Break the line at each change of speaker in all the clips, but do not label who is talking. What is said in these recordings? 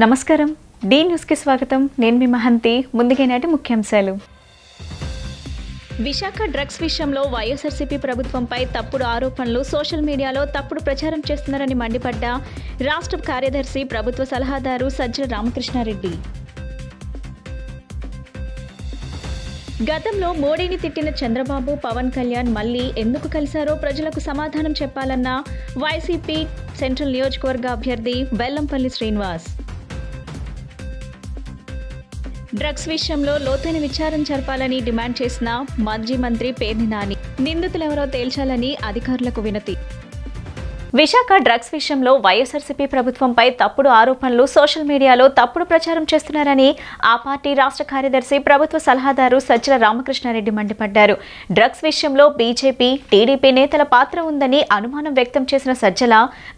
నమస్కారం D news కి స్వాగతం నేను మీ మహంతి ముందుగా నాటి ముఖ్యాంశాలు విశాఖ డ్రగ్స్ విషయంలో వైఎస్ఆర్సీపీ ప్రభుత్వంపై తప్పుడు ఆరోపణలు సోషల్ మీడియాలో తప్పుడు ప్రచారం చేస్తున్నారని మండిపడ్డ రాష్ట్ర కార్యదర్శి ప్రభుత్వ సలహాదారు సజ్జల రామకృష్ణారెడ్డి గతంలో మోడీని తిట్టిన చంద్రబాబు పవన్ కళ్యాణ్ మళ్లీ ఎందుకు కలిశారో ప్రజలకు సమాధానం చెప్పాలన్న వైసీపీ సెంట్రల్ నియోజకవర్గ అభ్యర్థి బెల్లంపల్లి శ్రీనివాస్ డ్రగ్స్ విషయంలో లోతైన విచారణ జరపాలని డిమాండ్ చేసిన మాజీ మంత్రి పేర్ని నాని నిందితులెవరో తేల్చాలని అధికారులకు వినతి విశాఖ డ్రగ్స్ విషయంలో వైఎస్ఆర్సీపీ ప్రభుత్వంపై తప్పుడు ఆరోపణలు సోషల్ మీడియాలో తప్పుడు ప్రచారం చేస్తున్నారని ఆ పార్టీ రాష్ట్ర కార్యదర్శి ప్రభుత్వ సలహాదారు సజ్జల రామకృష్ణారెడ్డి మండిపడ్డారు. డ్రగ్స్ విషయంలో బీజేపీ, టీడీపీ నేతల పాత్ర ఉందని అనుమానం వ్యక్తం చేసిన సజ్జల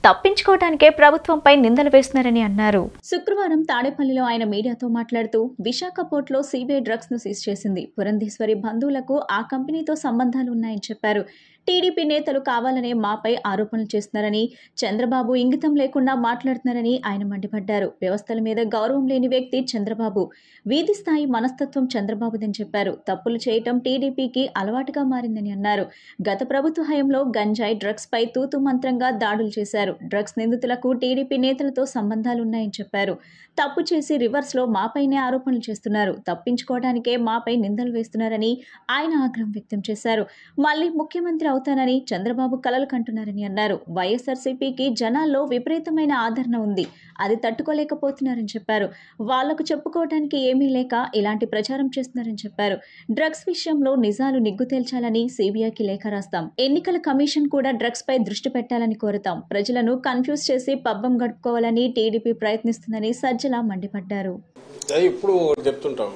తప్పించుకోవడానికే ప్రభుత్వంపై నిందలు వేస్తున్నారని అన్నారు. శుక్రవారం తాడేపల్లిలో ఆయన మీడియాతో మాట్లాడుతూ విశాఖ పోర్టులో సిబిఐ డ్రగ్స్ ను సీజ్ చేసింది. పురంధేశ్వరి బంధువులకు ఆ కంపెనీతో సంబంధాలు ఉన్నాయని చెప్పారు. టీడీపీ నేతలు కావాలనే మాపై ఆరోపణలు చేస్తున్నారని, చంద్రబాబు ఇంగితం లేకుండా మాట్లాడుతున్నారని ఆయన మండిపడ్డారు. వ్యవస్థల మీద గౌరవం లేని వ్యక్తి చంద్రబాబు. వీధి స్థాయి మనస్తత్వం చంద్రబాబుదని చెప్పారు. తప్పులు చేయటం టీడీపీకి అలవాటుగా మారిందని అన్నారు. గత ప్రభుత్వ హయాంలో గంజాయి, డ్రగ్స్ పై తూతు మంత్రంగా దాడులు చేశారు. డ్రగ్స్ నిందితులకు టీడీపీ నేతలతో సంబంధాలున్నాయని చెప్పారు. తప్పు చేసి రివర్స్ లో మాపైనే ఆరోపణలు చేస్తున్నారు. తప్పించుకోవడానికే మాపై నిందలు వేస్తున్నారని ఆయన ఆగ్రహం వ్యక్తం చేశారు. మళ్లీ ముఖ్యమంత్రి అవుతానని చంద్రబాబు కలలు కంటున్నారని అన్నారు. వైఎస్ఆర్సీపీకి జనాల్లో విపరీతమైన ఆదరణ ఉంది. అది తట్టుకోలేకపోతున్నారని చెప్పారు. వాళ్లకు చెప్పుకోవడానికి ఏమీ లేక ఇలాంటి ప్రచారం చేస్తున్నారని చెప్పారు. డ్రగ్స్ విషయంలో నిజాలు నిగ్గు తేల్చాలని సిబిఐకి లేఖ రాస్తాం. ఎన్నికల కమిషన్ కూడా డ్రగ్స్ పై దృష్టి పెట్టాలని కోరుతాం. ప్రజలను కన్ఫ్యూజ్ చేసి పబ్బం గడుపుకోవాలని టీడీపీ ప్రయత్నిస్తుందని సజ్జల మండిపడ్డారు.
ఇప్పుడు చెప్తుంటాం,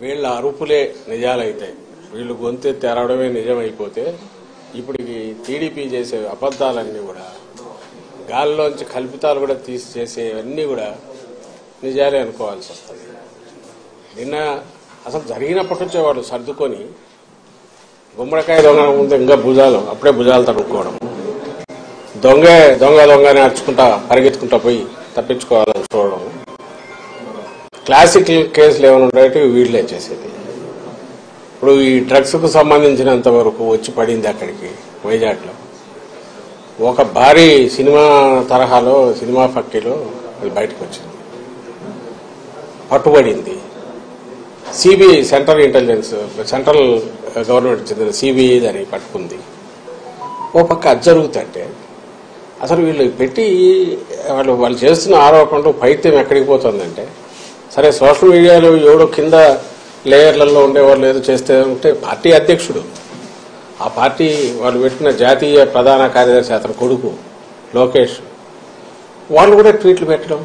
వీళ్ళ అరుపులే నిజాలైతే, వీళ్ళు గొంతు తెరవడమే నిజమైపోతే ఇప్పుడు టీడీపీ చేసే అబద్దాలన్నీ కూడా, గాల్లోంచి కల్పితాలు కూడా తీసి చేసేవన్నీ కూడా నిజాలే అనుకోవాల్సి వస్తుంది. నిన్న అసలు జరిగినప్పటి నుంచే వాళ్ళు సర్దుకొని గుమ్మడికాయ దొంగ ముందు ఇంకా అప్పుడే భుజాలు తడుక్కోవడం, దొంగని అరుచుకుంటా పరిగెత్తుకుంటా పోయి తప్పించుకోవాలని చూడడం, క్లాసిక్ కేసులు ఏమైనా ఉండేవి వీళ్ళే చేసేది. ఇప్పుడు ఈ డ్రగ్స్ కు సంబంధించినంత వరకు వచ్చి పడింది అక్కడికి వైజాగ్లో ఒక భారీ సినిమా తరహాలో, సినిమా ఫక్కీలో అది బయటకు వచ్చింది, పట్టుబడింది. సిబిఐ సెంట్రల్ గవర్నమెంట్ చెందిన సిబిఐ దాన్ని పట్టుకుంది. ఓ పక్క అది జరుగుతుంటే అసలు వీళ్ళు పెట్టి వాళ్ళు చేస్తున్న ఆరోపణలు పైత్యం ఎక్కడికి పోతుందంటే, సరే సోషల్ మీడియాలో ఎవడో కింద లేయర్లలో ఉండేవాళ్ళు ఏదో చేస్తే ఉంటే పార్టీ అధ్యక్షుడు, ఆ పార్టీ వాళ్ళు పెట్టిన జాతీయ ప్రధాన కార్యదర్శి అతని కొడుకు లోకేష్, వాళ్ళు కూడా ట్వీట్లు పెట్టడం.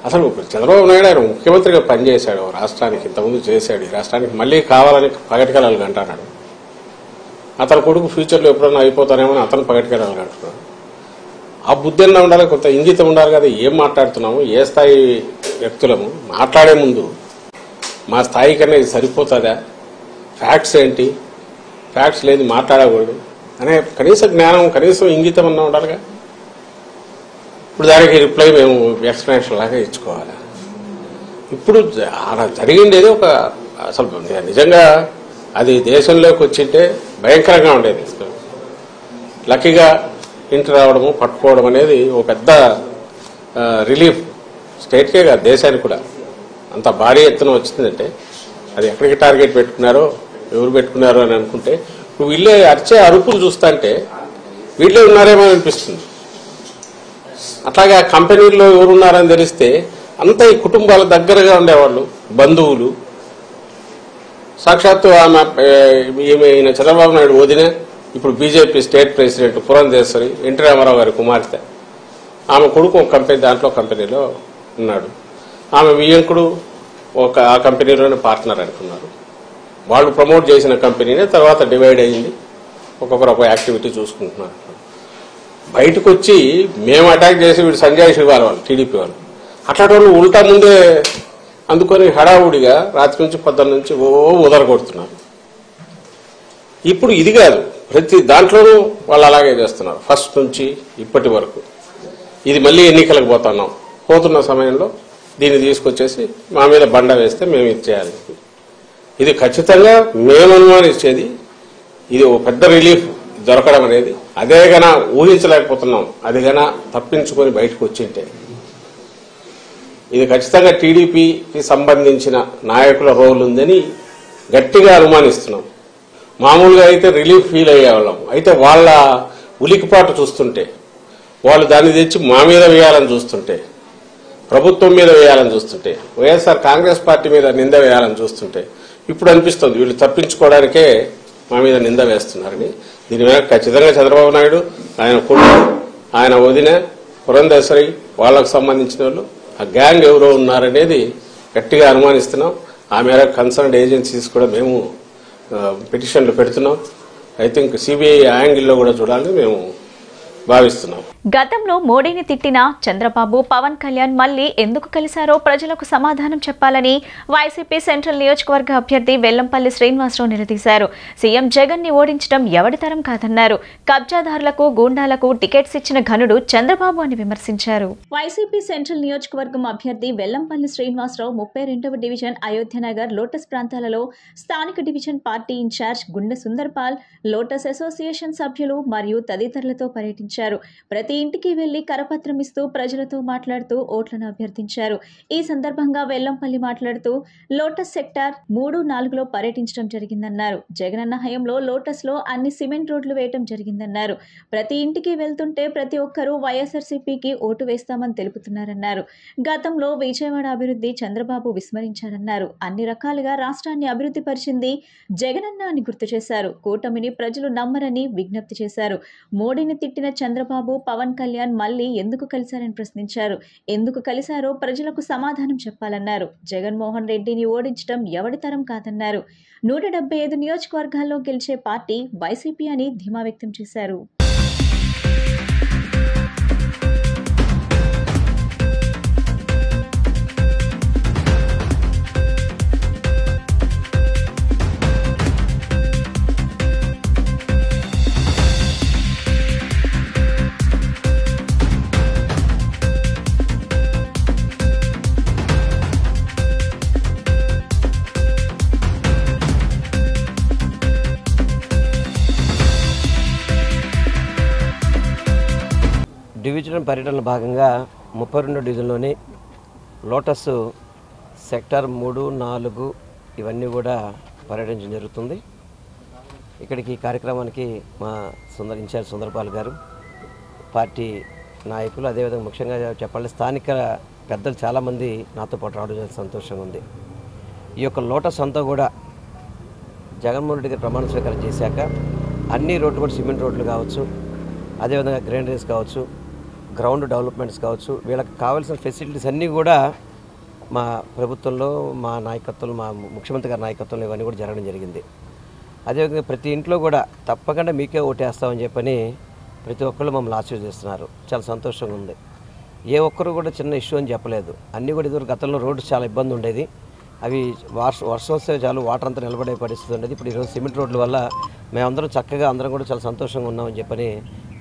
అసలు చంద్రబాబు నాయుడు ఆయన ముఖ్యమంత్రిగా పనిచేశాడు రాష్ట్రానికి, ఇంతకుముందు చేశాడు. ఈ రాష్ట్రానికి మళ్లీ కావాలని పగటికెళ్ళాలి అంటున్నాడు. అతని కొడుకు ఫ్యూచర్లో ఎప్పుడన్నా అయిపోతానేమని అతను పగటికెళ్ళాలి అంటున్నాడు. ఆ బుద్ధి ఉండాలి, కొంత ఇంగితం ఉండాలి కదా. ఏం మాట్లాడుతున్నాము, ఏ స్థాయి వ్యక్తులము, మాట్లాడే ముందు మా స్థాయి కన్నా ఇది సరిపోతుందా, ఫ్యాక్ట్స్ ఏంటి, ఫ్యాక్ట్స్ లేదు మాట్లాడకూడదు అనే కనీస జ్ఞానం, కనీసం ఇంగితం అన్నా ఉండాలిగా. ఇప్పుడు దానికి రిప్లై మేము ఎక్స్ప్లెనేషన్ లాగా ఇచ్చుకోవాలి. ఇప్పుడు అలా జరిగిండేది ఒక, అసలు నిజంగా అది దేశంలోకి వచ్చింటే భయంకరంగా ఉండేది. లక్కీగా ఇంటి రావడము, పట్టుకోవడం అనేది ఒక పెద్ద రిలీఫ్. స్టేట్కే కాదు, దేశానికి కూడా. అంత భారీ ఎత్తున వచ్చిందంటే అది ఎక్కడికి టార్గెట్ పెట్టుకున్నారో, ఎవరు పెట్టుకున్నారో అని అనుకుంటే, ఇప్పుడు వీళ్ళే అరిచే అరుపులు చూస్తుంటే వీళ్ళే ఉన్నారేమో అనిపిస్తుంది. అట్లాగే ఆ కంపెనీల్లో ఎవరున్నారని తెలిస్తే అంతా ఈ కుటుంబాల దగ్గరగా ఉండేవాళ్ళు, బంధువులు. సాక్షాత్తు ఈమె చంద్రబాబు నాయుడు వదిన, ఇప్పుడు BJP state president Purandeswari, NT Rama Rao గారి కుమార్తె, ఆమె కొడుకు ఒక కంపెనీ, దాంట్లో కంపెనీలో ఉన్నాడు. ఆమె వియ్యంకుడు ఆ కంపెనీలోనే పార్ట్నర్ అనుకున్నారు. వాళ్ళు ప్రమోట్ చేసిన కంపెనీనే తర్వాత డివైడ్ అయ్యింది, ఒక్కొక్కరు ఒక యాక్టివిటీ చూసుకుంటున్నారు. బయటకు వచ్చి మేము అటాక్ చేసి వీడు సంజయ్ శివాల వాళ్ళు, టీడీపీ వాళ్ళు, అట్లాంటి వాళ్ళు ఉల్టా ముందే అందుకొని హడావుడిగా రాత్రి నుంచి పొద్దున్న నుంచి ఉదరగొడుతున్నారు. ఇప్పుడు ఇది కాదు, ప్రతి దాంట్లోనూ వాళ్ళు అలాగే చేస్తున్నారు, ఫస్ట్ నుంచి ఇప్పటి వరకు. ఇది మళ్ళీ ఎన్నికలకు పోతున్న సమయంలో దీన్ని తీసుకొచ్చేసి మా మీద బండ వేస్తే మేము ఇది చేయాలి. ఇది ఖచ్చితంగా మేము అనుమానించేది ఇది ఒక పెద్ద రిలీఫ్ దొరకడం అనేది అదే గన ఊహించలేకపోతున్నాం. అది గన తప్పించుకొని బయటకు వచ్చింటే ఇది ఖచ్చితంగా టీడీపీకి సంబంధించిన నాయకుల రోల్ ఉందని గట్టిగా అనుమానిస్తున్నాం. మామూలుగా అయితే రిలీఫ్ ఫీల్ అయ్యేవాళ్ళం. అయితే వాళ్ళ ఉలికిపాటు చూస్తుంటే, వాళ్ళు దాన్ని తెచ్చి మా మీద వేయాలని చూస్తుంటే, ప్రభుత్వం మీద వేయాలని చూస్తుంటే, వైఎస్ఆర్ కాంగ్రెస్ పార్టీ మీద నింద వేయాలని చూస్తుంటే ఇప్పుడు అనిపిస్తుంది వీళ్ళు తప్పించుకోవడానికే మా మీద నింద వేస్తున్నారని. దీని మీద ఖచ్చితంగా చంద్రబాబు నాయుడు, ఆయన కుటుంబం, ఆయన వదిన పురంధేశ్వరి వాళ్ళకు సంబంధించిన వాళ్ళు ఆ గ్యాంగ్ ఎవరో ఉన్నారనేది గట్టిగా అనుమానిస్తున్నాం. ఆ మేరకు కన్సర్న్డ్ ఏజెన్సీస్ కూడా మేము పిటిషన్లు పెడుతున్నాం. ఐ థింక్ సిబిఐ యాంగిల్లో కూడా చూడాలని మేము భావిస్తున్నాం.
గతంలో మోడీని తిట్టిన చంద్రబాబు, పవన్ కళ్యాణ్ మళ్లీ ఎందుకు కలిశారో ప్రజలకు సమాధానం చెప్పాలని వైసీపీ సెంట్రల్ నియోజకవర్గ అభ్యర్థి వెల్లంపల్లి శ్రీనివాసరావు నిలదీశారు. సీఎం జగన్ ని ఓడించడం ఎవడితరం కాదన్నారు. కబ్జాదారులకు, గూండాలకు టికెట్స్ ఇచ్చిన ఘనుడు చంద్రబాబు అని విమర్శించారు. వైసీపీ సెంట్రల్ నియోజకవర్గం అభ్యర్థి వెల్లంపల్లి శ్రీనివాసరావు 32వ డివిజన్ అయోధ్యనగర్, లోటస్ ప్రాంతాలలో స్థానిక డివిజన్ పార్టీ ఇన్ఛార్జ్ గుండె సుందర్పాల్, లోటస్ అసోసియేషన్ సభ్యులు మరియు తదితరులతో పర్యటించారు. ప్రతి ఇంటికి వెళ్లి కరపత్రం ఇస్తూ ప్రజలతో మాట్లాడుతూ ఓట్లను అభ్యర్థించారు. ఈ సందర్భంగా వెల్లంపల్లి మాట్లాడుతూ లోటస్ సెక్టార్ 3, 4లో పర్యటించడం జరిగిందన్నారు. జగనన్న హయాంలో లోటస్ లో అన్ని సిమెంట్ రోడ్లు వేయటం జరిగిందన్నారు. ప్రతి ఇంటికి వెళ్తుంటే ప్రతి ఒక్కరూ వైఎస్ఆర్సీపీకి ఓటు వేస్తామని తెలుపుతున్నారన్నారు. గతంలో విజయవాడ అభివృద్ధి చంద్రబాబు విస్మరించారన్నారు. అన్ని రకాలుగా రాష్ట్రాన్ని అభివృద్ధి పరిచింది జగనన్న అని గుర్తు చేశారు. కూటమిని ప్రజలు నమ్మరని విజ్ఞప్తి చేశారు. మోడీని తిట్టిన చంద్రబాబు, పవన్ కళ్యాణ్ మళ్లీ ఎందుకు కలిశారని ప్రశ్నించారు. ఎందుకు కలిశారో ప్రజలకు సమాధానం చెప్పాలన్నారు. జగన్మోహన్ రెడ్డిని ఓడించడం ఎవడి తరం కాదన్నారు. 175 నియోజకవర్గాల్లో గెలిచే పార్టీ వైసీపీ అని ధీమా వ్యక్తం చేశారు.
డివిజన్ పర్యటనలో భాగంగా 32 డివిజన్లోని లోటస్ సెక్టార్ 3, 4 ఇవన్నీ కూడా పర్యటించడం జరుగుతుంది. ఇక్కడికి ఈ కార్యక్రమానికి మా ఇన్ఛార్జ్ సుందరపాల్ గారు, పార్టీ నాయకులు, అదేవిధంగా ముఖ్యంగా చెప్పాలి స్థానిక పెద్దలు చాలామంది నాతో పాటు రావడం సంతోషంగా ఉంది. ఈ యొక్క లోటస్ అంతా కూడా జగన్మోహన్ రెడ్డి గారు ప్రమాణ స్వీకారం చేశాక అన్ని రోడ్లు కూడా సిమెంట్ రోడ్లు కావచ్చు, అదేవిధంగా గ్రైండరీస్ కావచ్చు, గ్రౌండ్ డెవలప్మెంట్స్ కావచ్చు, వీళ్ళకి కావాల్సిన ఫెసిలిటీస్ అన్నీ కూడా మా ప్రభుత్వంలో, మా నాయకత్వంలో, మా ముఖ్యమంత్రి గారి నాయకత్వంలో ఇవన్నీ కూడా జరగడం జరిగింది. అదేవిధంగా ప్రతి ఇంట్లో కూడా తప్పకుండా మీకే ఓటేస్తామని చెప్పని ప్రతి ఒక్కళ్ళు మమ్మల్ని ఆశీర్వదిస్తున్నారు. చాలా సంతోషంగా ఉంది. ఏ ఒక్కరు కూడా చిన్న ఇష్యూ అని చెప్పలేదు. అన్నీ కూడా ఇదివరకు గతంలో రోడ్డు చాలా ఇబ్బంది ఉండేది. అవి వర్షం వస్తే చాలు వాటర్ అంతా నిలబడే పరిస్థితి ఉండేది. ఇప్పుడు ఈరోజు సిమెంట్ రోడ్ల వల్ల మేమందరం చక్కగా అందరం కూడా చాలా సంతోషంగా ఉన్నామని చెప్పని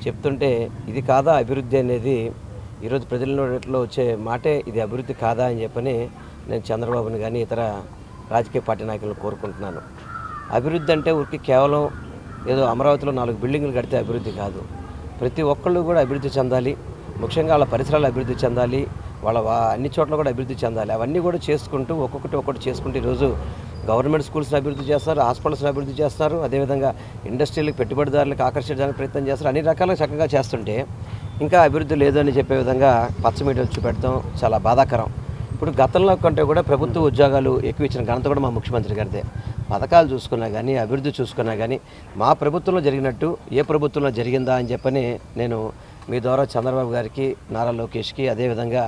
చెప్తుంటే, ఇది కాదా అభివృద్ధి అనేది ఈరోజు ప్రజల్లో వచ్చే మాటే, ఇది అభివృద్ధి కాదా అని చెప్పని నేను చంద్రబాబుని కానీ ఇతర రాజకీయ పార్టీ నాయకులను కోరుకుంటున్నాను. అభివృద్ధి అంటే ఊరికి కేవలం ఏదో అమరావతిలో 4 బిల్డింగులు కడితే అభివృద్ధి కాదు. ప్రతి ఒక్కళ్ళు కూడా అభివృద్ధి చెందాలి. ముఖ్యంగా వాళ్ళ పరిసరాలు అభివృద్ధి చెందాలి, వాళ్ళ అన్ని చోట్ల కూడా అభివృద్ధి చెందాలి. అవన్నీ కూడా చేసుకుంటూ ఒక్కొక్కటి చేసుకుంటూ ఈరోజు గవర్నమెంట్ స్కూల్స్ని అభివృద్ధి చేస్తారు, హాస్పిటల్స్ని అభివృద్ధి చేస్తారు, అదేవిధంగా ఇండస్ట్రీలకు పెట్టుబడిదారులకు ఆకర్షించడానికి ప్రయత్నం చేస్తారు. అన్ని రకాలుగా చక్కగా చేస్తుంటే ఇంకా అభివృద్ధి లేదు అని చెప్పే విధంగా పచ్చ మీడియాలు చూపెడతాం చాలా బాధాకరం. ఇప్పుడు గతంలో కంటే కూడా ప్రభుత్వ ఉద్యోగాలు ఎక్కువ ఇచ్చిన ఘనత కూడా మా ముఖ్యమంత్రి గారిదే. పథకాలు చూసుకున్నా కానీ, అభివృద్ధి చూసుకున్నా కానీ మా ప్రభుత్వంలో జరిగినట్టు ఏ ప్రభుత్వంలో జరిగిందా అని చెప్పని నేను మీ ద్వారా చంద్రబాబు గారికి, నారా లోకేష్కి, అదేవిధంగా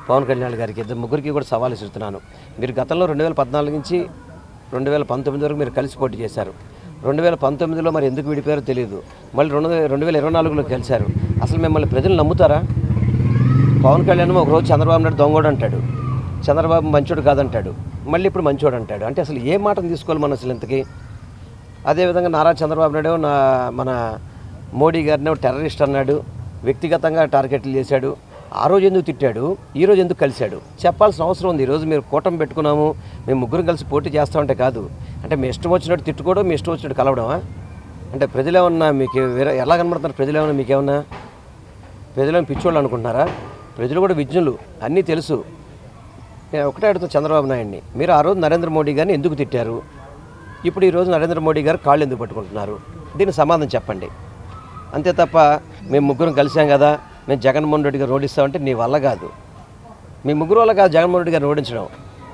పవన్ కళ్యాణ్ గారికి, ఇద్దరు ముగ్గురికి కూడా సవాల్ ఇస్తున్నాను. మీరు గతంలో 2014 నుంచి 2019 వరకు మీరు కలిసి పోటీ చేశారు. 2019లో మరి ఎందుకు విడిపోయారో తెలియదు. మళ్ళీ 2024లో గెలిచారు. అసలు మిమ్మల్ని ప్రజలు నమ్ముతారా? పవన్ కళ్యాణ్ ఒకరోజు చంద్రబాబు నాయుడు దొంగోడు అంటాడు, చంద్రబాబు మంచోడు కాదంటాడు, మళ్ళీ ఇప్పుడు మంచోడు అంటాడు. అంటే అసలు ఏ మాటను తీసుకోవాలి మన అసలు ఇంతకీ? అదేవిధంగా నారా చంద్రబాబు నాయుడు మన మోడీ గారిని టెర్రరిస్ట్ అన్నాడు, వ్యక్తిగతంగా టార్గెట్లు చేశాడు. ఆ రోజు ఎందుకు తిట్టాడు, ఈరోజు ఎందుకు కలిశాడు చెప్పాల్సిన అవసరం ఉంది. ఈరోజు మీరు కూటమి పెట్టుకున్నాము, మేము ముగ్గురం కలిసి పోటీ చేస్తామంటే కాదు. అంటే మీ ఇష్టం వచ్చినట్టు తిట్టుకోవడం, మీ ఇష్టం వచ్చినట్టు కలవడమా? అంటే ప్రజలేమన్నా మీకు ఎలా కనబడుతున్నారు? ప్రజలేమన్నా మీకేమన్నా ప్రజలేమన్నా పిచ్చోళ్ళు అనుకుంటున్నారా? ప్రజలు కూడా విజ్ఞులు, అన్నీ తెలుసు. నేను ఒకటే అడుగుతాను చంద్రబాబు నాయుడిని, మీరు ఆ రోజు నరేంద్ర మోడీ గారిని ఎందుకు తిట్టారు? ఇప్పుడు ఈరోజు నరేంద్ర మోడీ గారు కాళ్ళు ఎందుకు పట్టుకుంటున్నారు? దీనికి సమాధానం చెప్పండి. అంతే తప్ప మేము ముగ్గురం కలిసాం కదా, మేము జగన్మోహన్ రెడ్డి గారు ఓడిస్తామంటే నీ వల్ల కాదు. మీ ముగ్గురు వల్ల కాదు జగన్మోహన్ రెడ్డి గారు ఓడించడం.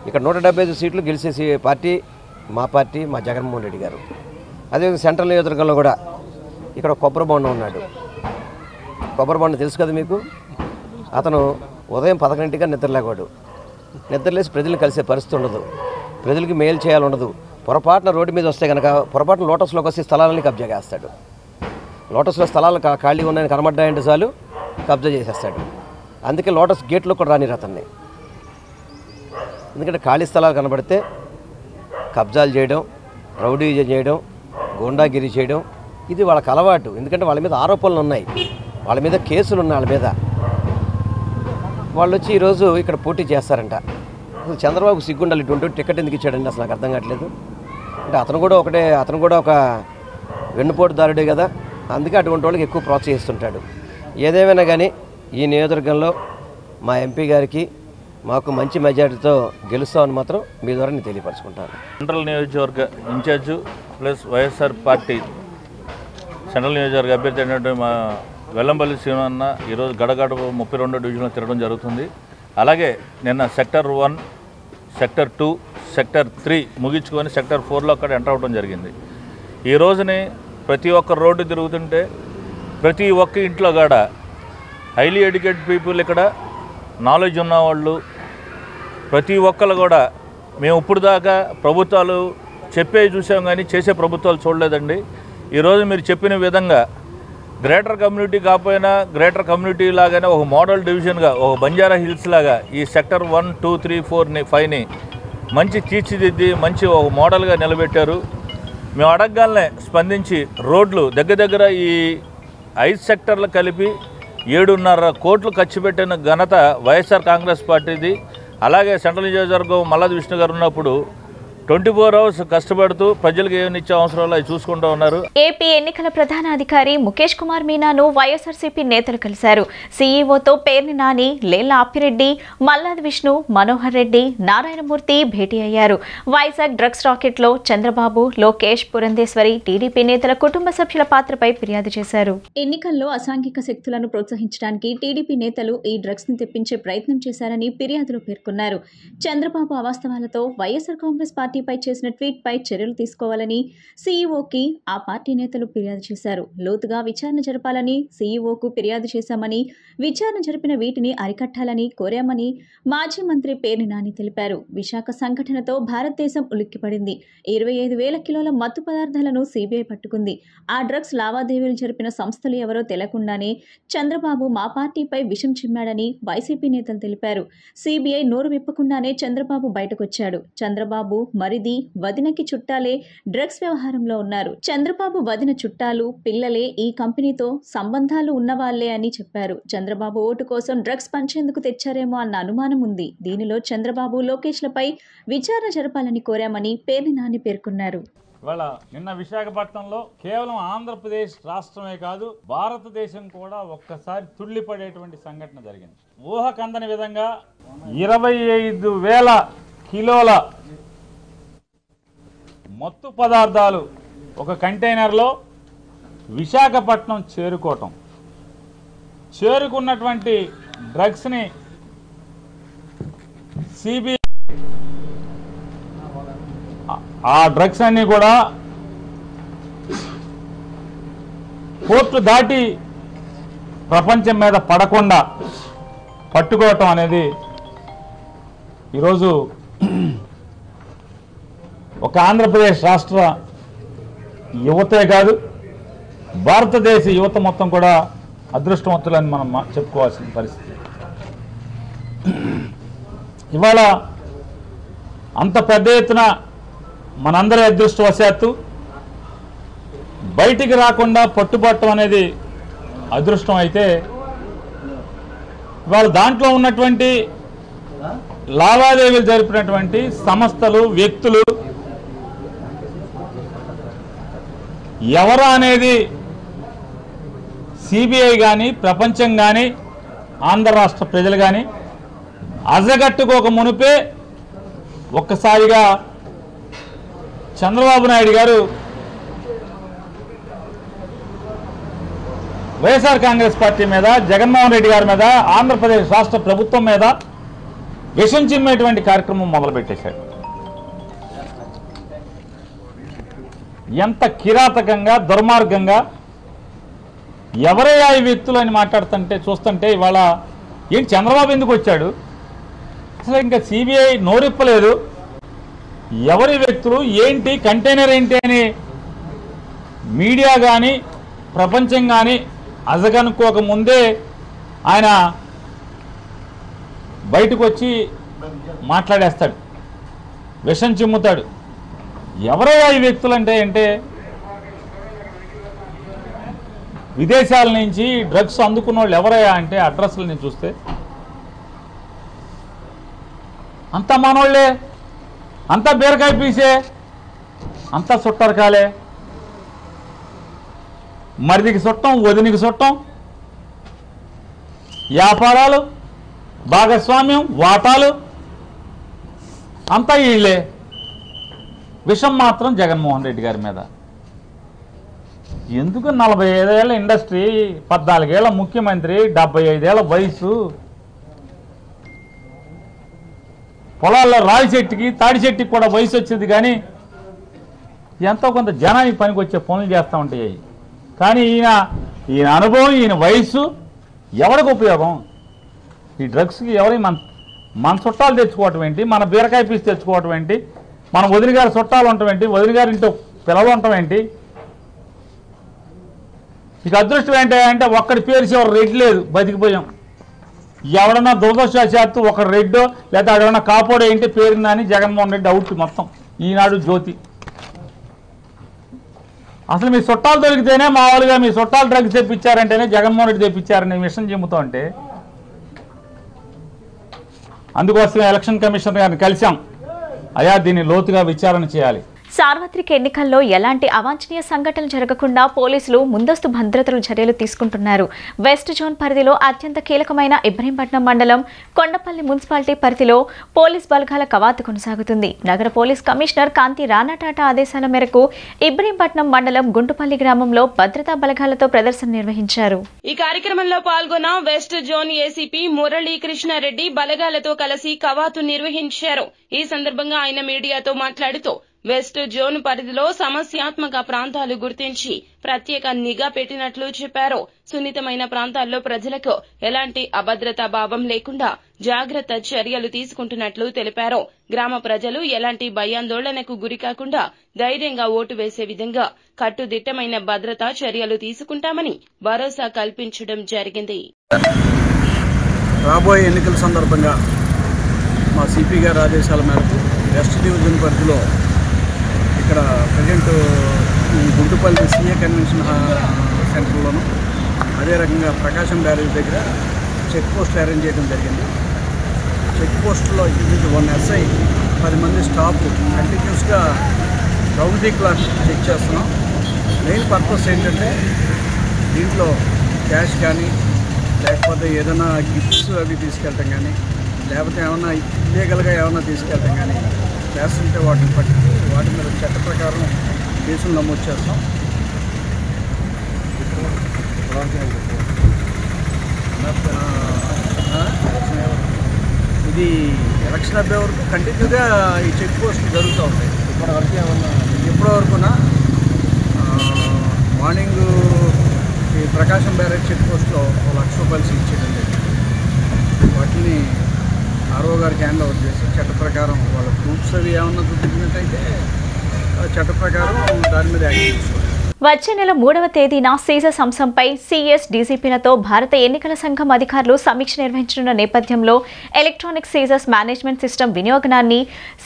ఇక్కడ 175 సీట్లు గెలిచేసి పార్టీ మా జగన్మోహన్ రెడ్డి గారు. అదేవిధంగా సెంట్రల్ నియోజకవర్గంలో కూడా ఇక్కడ కొబ్బరి బొండ ఉన్నాడు. కొబ్బరి బొండ తెలుసు కదా మీకు. అతను ఉదయం 11ంటిగా నిద్రలేవాడు. నిద్రలేసి ప్రజలను కలిసే పరిస్థితి ఉండదు, ప్రజలకి మేలు చేయాలి ఉండదు. పొరపాటున రోడ్డు మీద వస్తే కనుక పొరపాటున లోటస్లోకి వస్తే స్థలాలని కబ్జా చేస్తాడు. లోటస్లో స్థలాలు ఖాళీ ఉన్నాయని కనబడ్డాయంటే చాలు కబ్జా చేసేస్తాడు. అందుకే లోటస్ గేట్లో కూడా రానిరు అతన్ని. ఎందుకంటే ఖాళీ స్థలాలు కనబడితే కబ్జాలు చేయడం, రౌడీజం చేయడం, గూండాగిరి చేయడం ఇది వాళ్ళకి అలవాటు. ఎందుకంటే వాళ్ళ మీద ఆరోపణలు ఉన్నాయి, వాళ్ళ మీద కేసులు ఉన్నాయి. వాళ్ళ మీద వాళ్ళు వచ్చి ఈరోజు ఇక్కడ పోటీ చేస్తారంట. అసలు చంద్రబాబు సిగ్గుండాలి, ఇటువంటి టికెట్ ఎందుకు ఇచ్చాడండి అసలు నాకు అర్థం కావట్లేదు. అంటే అతను కూడా ఒక వెన్నుపోటుదారుడే కదా, అందుకే అటువంటి వాళ్ళకి ఎక్కువ ప్రోత్సహిస్తుంటాడు. ఏదేమైనా కానీ ఈ నియోజకవర్గంలో మా ఎంపీ గారికి మాకు మంచి మెజారిటీతో గెలుస్తామని మాత్రం మీ ద్వారా నేను తెలియపరచుకుంటాను.
సెంట్రల్ నియోజకవర్గ in charge plus YSR party central నియోజకవర్గ అభ్యర్థి అయినటువంటి మా వెల్లంపల్లి శ్రీనివాసన్న ఈరోజు గడగడ 32 డివిజన్లో తిరగడం జరుగుతుంది. అలాగే నిన్న సెక్టర్ 1, సెక్టర్ 2, సెక్టర్ 3 ముగించుకొని సెక్టర్ 4లో అక్కడ ఎంటర్ అవ్వడం జరిగింది. ఈ రోజుని ప్రతి ఒక్క రోడ్డు తిరుగుతుంటే ప్రతి ఒక్క ఇంట్లో కూడా హైలీ ఎడ్యుకేటెడ్ పీపుల్, ఇక్కడ నాలెడ్జ్ ఉన్నవాళ్ళు ప్రతి ఒక్కరు కూడా మేము ఇప్పుడు దాకా ప్రభుత్వాలు చెప్పే చూసాం కానీ చేసే ప్రభుత్వాలు చూడలేదండి. ఈరోజు మీరు చెప్పిన విధంగా గ్రేటర్ కమ్యూనిటీ కాకపోయినా గ్రేటర్ కమ్యూనిటీ లాగానే ఒక మోడల్ డివిజన్గా, ఒక బంజారా హిల్స్ లాగా ఈ సెక్టర్ 1, 2, 3, 4, 5ని మంచి తీర్చిదిద్ది మంచి ఒక మోడల్గా నిలబెట్టారు. మేము అడగగానే స్పందించి రోడ్లు దగ్గర ఈ 5 సెక్టర్లు కలిపి 7.5 కోట్లు ఖర్చు పెట్టిన ఘనత వైఎస్ఆర్ కాంగ్రెస్ పార్టీది. అలాగే సెంట్రల్ నియోజకవర్గం మల్లాది విష్ణు గారు ఉన్నప్పుడు 24 hours కష్టపడుతూ ప్రజలకు ఏమి ఇచ్చే అవసరాలు అవి చూసుకుంటూ ఉన్నారు.
ఏపీ ఎన్నికల ప్రధాన అధికారి ముఖేష్ కుమార్ మీనాను వైఎస్ఆర్సీపీ నేతలు కలిశారు. సీఈఓతో పేర్ని నాని, లేళ్ల అప్పిరెడ్డి, మల్లాది విష్ణు, మనోహర్ రెడ్డి, నారాయణమూర్తి భేటీ అయ్యారు. వైజాగ్ డ్రగ్స్ రాకెట్లో చంద్రబాబు, లోకేష్, పురంధేశ్వరి, టీడీపీ నేతల కుటుంబ సభ్యుల పాత్రపై ఫిర్యాదు చేశారు. ఎన్నికల్లో అసాంఘిక శక్తులను ప్రోత్సహించడానికి టీడీపీ నేతలు ఈ డ్రగ్స్ ని తెప్పించే ప్రయత్నం చేశారని ఫిర్యాదులో పేర్కొన్నారు. చంద్రబాబు అవాస్తవాలతో వైఎస్ఆర్ కాంగ్రెస్ పార్టీపై చేసిన ట్వీట్ పై చర్యలు తీసుకోవాలని సీఈఓకి ఆ పార్టీ నేతలు ఫిర్యాదు చేశారు. లోతుగా విచారణ జరపాలని సీఈఓకు ఫిర్యాదు చేశామని, విచారణ జరిపిన వీటిని అరికట్టాలని కోరామని మాజీ మంత్రి పేర్ని నాని తెలిపారు. విశాఖ సంఘటనతో భారతదేశం ఉలిక్కిపడింది. 25,000 కిలోల మత్తు పదార్థాలను సీబీఐ పట్టుకుంది. ఆ డ్రగ్స్ లావాదేవీలు జరిపిన సంస్థలు ఎవరో తెలియకుండానే చంద్రబాబు మా పార్టీపై విషం చిమ్మాడని వైసీపీ నేతలు తెలిపారు. సీబీఐ నోరు విప్పకుండానే చంద్రబాబు బయటకొచ్చాడు. చంద్రబాబు మరిది, వదినకి చుట్టాలే డ్రగ్స్ వ్యవహారంలో ఉన్నారు. చంద్రబాబు వదిన చుట్టాలు, పిల్లలే ఈ కంపెనీతో సంబంధాలు ఉన్నవాళ్లే అని చెప్పారు. చంద్రబాబు ఓటు కోసం డ్రగ్స్ పంచేందుకు తెచ్చారేమో అన్న అనుమానం ఉంది. దీనిలో చంద్రబాబు, లోకేష్లపై విచారణ జరపాలని కోరామని పేర్ని నాని పేర్కొన్నారు.
ఇవాళ నిన్న విశాఖపట్నంలో కేవలం ఆంధ్రప్రదేశ్ రాష్ట్రమే కాదు భారతదేశం కూడా ఒక్కసారి తుళ్లిపడేటువంటి సంఘటన జరిగింది. ఊహకందని విధంగా 25,000 కిలోల మత్తు పదార్థాలు ఒక కంటైనర్లో విశాఖపట్నం చేరుకున్నటువంటి డ్రగ్స్ని సిబిఐ ఆ డ్రగ్స్ అన్నీ కూడా పోర్టు దాటి ప్రపంచం మీద పడకుండా పట్టుకోవటం అనేది ఈరోజు ఒక ఆంధ్రప్రదేశ్ రాష్ట్ర యువతే కాదు భారతదేశ యువత మొత్తం కూడా అదృష్టవంతులని మనం చెప్పుకోవాల్సిన పరిస్థితి. ఇవాళ అంత పెద్ద ఎత్తున మనందరి అదృష్టవశాత్తు బయటికి రాకుండా పట్టుబట్టడం అనేది అదృష్టం అయితే ఇవాళ దాంట్లో ఉన్నటువంటి లావాదేవీలు జరిపినటువంటి సంస్థలు, వ్యక్తులు ఎవరు అనేది సిబిఐ కానీ, ప్రపంచం కానీ, ఆంధ్ర రాష్ట్ర ప్రజలు కానీ అజగట్టుకోక మునిపే ఒక్కసారిగా చంద్రబాబు నాయుడు గారు వైఎస్ఆర్ కాంగ్రెస్ పార్టీ మీద, జగన్మోహన్ రెడ్డి గారి మీద, ఆంధ్రప్రదేశ్ రాష్ట్ర ప్రభుత్వం మీద విషం చిమ్మేటువంటి కార్యక్రమం మొదలుపెట్టేశారు. ఎంత కిరాతకంగా, దుర్మార్గంగా ఎవరయ్యా ఈ వ్యక్తులు అని మాట్లాడుతుంటే చూస్తుంటే ఇవాళ ఏంటి చంద్రబాబు ఎందుకు వచ్చాడు, అసలు ఇంకా సిబిఐ నోరిప్పలేదు, ఎవరి వ్యక్తులు ఏంటి, కంటైనర్ ఏంటి అని మీడియా కానీ, ప్రపంచం కానీ అజగనుకోక ముందే ఆయన బయటకు వచ్చి మాట్లాడేస్తాడు, విషం చిమ్ముతాడు. ఎవరయ్యా ఈ వ్యక్తులు అంటే విదేశాల నుంచి డ్రగ్స్ అందుకున్న వాళ్ళు ఎవరయ్యా అంటే అడ్రస్లని చూస్తే అంతా మనోళ్లే, అంతా బీరకాయ పీసే, అంతా సుట్టరకాలే. మరిదికి చుట్టం, వదినికి చుట్టం, వ్యాపారాలు, భాగస్వామ్యం, వాటాలు అంతా వీళ్ళే. విషం మాత్రం జగన్మోహన్ రెడ్డి గారి మీద. ఎందుకు 45 ఏళ్ల ఇండస్ట్రీ, 14 ఏళ్ల ముఖ్యమంత్రి, 75 ఏళ్ల వయసు, పొలాల్లో రావి చెట్టుకి, తాడి చెట్టుకి కూడా వయసు వచ్చింది, కానీ ఎంతో కొంత జనానికి పనికి వచ్చే పనులు చేస్తూ ఉంటాయి. కానీ ఈయన అనుభవం, ఈయన వయసు ఎవరికి ఉపయోగం? ఈ డ్రగ్స్కి ఎవరి మన చుట్టాలు తెచ్చుకోవటం ఏంటి, మన బీరకాయ పీస్ తెచ్చుకోవటం ఏంటి, మన వదిన గారి చుట్టాలు ఉండటం ఏంటి, వదిన గారి ఇంట్లో పిల్లలు ఉండటం ఏంటి? ఇక అదృష్టం ఏంటంటే ఒక్కడి పేరు చివరి రెడ్ లేదు, బతికిపోయాం. ఎవడన్నా దురదృష్టవశాత్తు ఒక రెడ్డో లేదా ఎవడన్నా కాపోడో ఏంటి పేరుందా అని జగన్మోహన్ రెడ్డి అవుట్ మొత్తం. ఈనాడు జ్యోతి. అసలు మీ చుట్టాలు దొరికితేనే, మామూలుగా మీ చుట్టాలు డ్రగ్స్ తెప్పించారంటేనే జగన్మోహన్ రెడ్డి తెప్పించారని విషయం చెబుతూ ఉంటే, అందుకోసమే ఎలక్షన్ కమిషనర్ గారిని కలిశాం. అయా దీన్ని లోతుగా విచారణ చేయాలి.
సార్వత్రిక ఎన్నికల్లో ఎలాంటి అవాంఛనీయ సంఘటనలు జరగకుండా పోలీసులు ముందస్తు భద్రతలు చర్యలు తీసుకుంటున్నారు. వెస్ట్ జోన్ పరిధిలో అత్యంత కీలకమైన ఇబ్రహీంపట్నం మండలం కొండపల్లి మున్సిపాలిటీ పరిధిలో పోలీస్ బలగాల కవాతు కొనసాగుతుంది. నగర పోలీస్ కమిషనర్ కాంతి రాణాటాటా ఆదేశాల మేరకు ఇబ్రహీంపట్నం మండలం గుంటుపల్లి గ్రామంలో భద్రతా బలగాలతో ప్రదర్శన నిర్వహించారు.
ఈ కార్యక్రమంలో పాల్గొన్న వెస్ట్ జోన్ ఏసీపీ మురళీకృష్ణారెడ్డి బలగాలతో కలిసి కవాతు నిర్వహించారు. ఈ సందర్భంగా ఆయన మీడియాతో మాట్లాడుతూ వెస్ట్ జోన్ పరిధిలో సమస్యాత్మక ప్రాంతాలు గుర్తించి ప్రత్యేక నిఘా పెట్టినట్లు చెప్పారు. సున్నితమైన ప్రాంతాల్లో ప్రజలకు ఎలాంటి అభద్రతా భావం లేకుండా జాగ్రత్త చర్యలు తీసుకుంటున్నట్లు తెలిపారు. గ్రామ ప్రజలు ఎలాంటి భయాందోళనకు గురికాకుండా ధైర్యంగా ఓటు వేసే విధంగా కట్టుదిట్టమైన భద్రతా చర్యలు తీసుకుంటామని భరోసా కల్పించడం జరిగింది.
రాబోయే ఎన్నికల సందర్భంగా మా సిపి గారి ఆదేశాల మేరకు వెస్ట్ డివిజన్ పరిధిలో ఇక్కడ ప్రజెంట్ గుంటుపల్లి సిఏ కన్వెన్షన్ సెంటర్లోను, అదే రకంగా ప్రకాశం బ్యారేజ్ దగ్గర చెక్ పోస్ట్ అరేంజ్ చేయడం జరిగింది. చెక్ పోస్టులో 1 SI 10 మంది స్టాఫ్ కంటిన్యూస్గా రౌండ్ ది క్లాక్ చెక్ చేస్తున్నాం. మెయిన్ పర్పస్ ఏంటంటే దీంట్లో క్యాష్ కానీ, లేకపోతే ఏదైనా గిఫ్ట్స్ అవి తీసుకెళ్ళటం కానీ, లేకపోతే ఏమన్నా ఇల్లీగల్గా ఏమన్నా తీసుకెళ్ళటం కానీ చేస్తుంటే వాటిని పట్టి వాటి మీద చట్ట ప్రకారం కేసులు నమోదు చేస్తాం. ఇది ఎలక్షన్ అయ్యే వరకు కంటిన్యూగా ఈ చెక్ పోస్ట్ జరుగుతూ ఉంటాయి. ఇప్పటివరకున మార్నింగ్ ఈ ప్రకాశం బ్యారేజ్ చెక్ పోస్ట్లో 1 లక్ష రూపాయలు సీజ్ చేయడం జరిగింది. వాటిని ఆర్ఓ గారికి హ్యాండ్ ఓవర్ చేసి చట్ట ప్రకారం వాళ్ళ ప్రూఫ్స్ అవి ఏమన్నా చూపించినట్టయితే చట్ట ప్రకారం దాని మీద యాక్షన్ తీసుకోవాలి.
వచ్చే నెల 3వ తేదీన సీజర్స్ అంశంపై సీఎస్ డీసీపీలతో భారత ఎన్నికల సంఘం అధికారులు సమీక్ష నిర్వహించనున్న నేపథ్యంలో ఎలక్ట్రానిక్ సీజర్స్ మేనేజ్మెంట్ సిస్టమ్ వినియోగాన్ని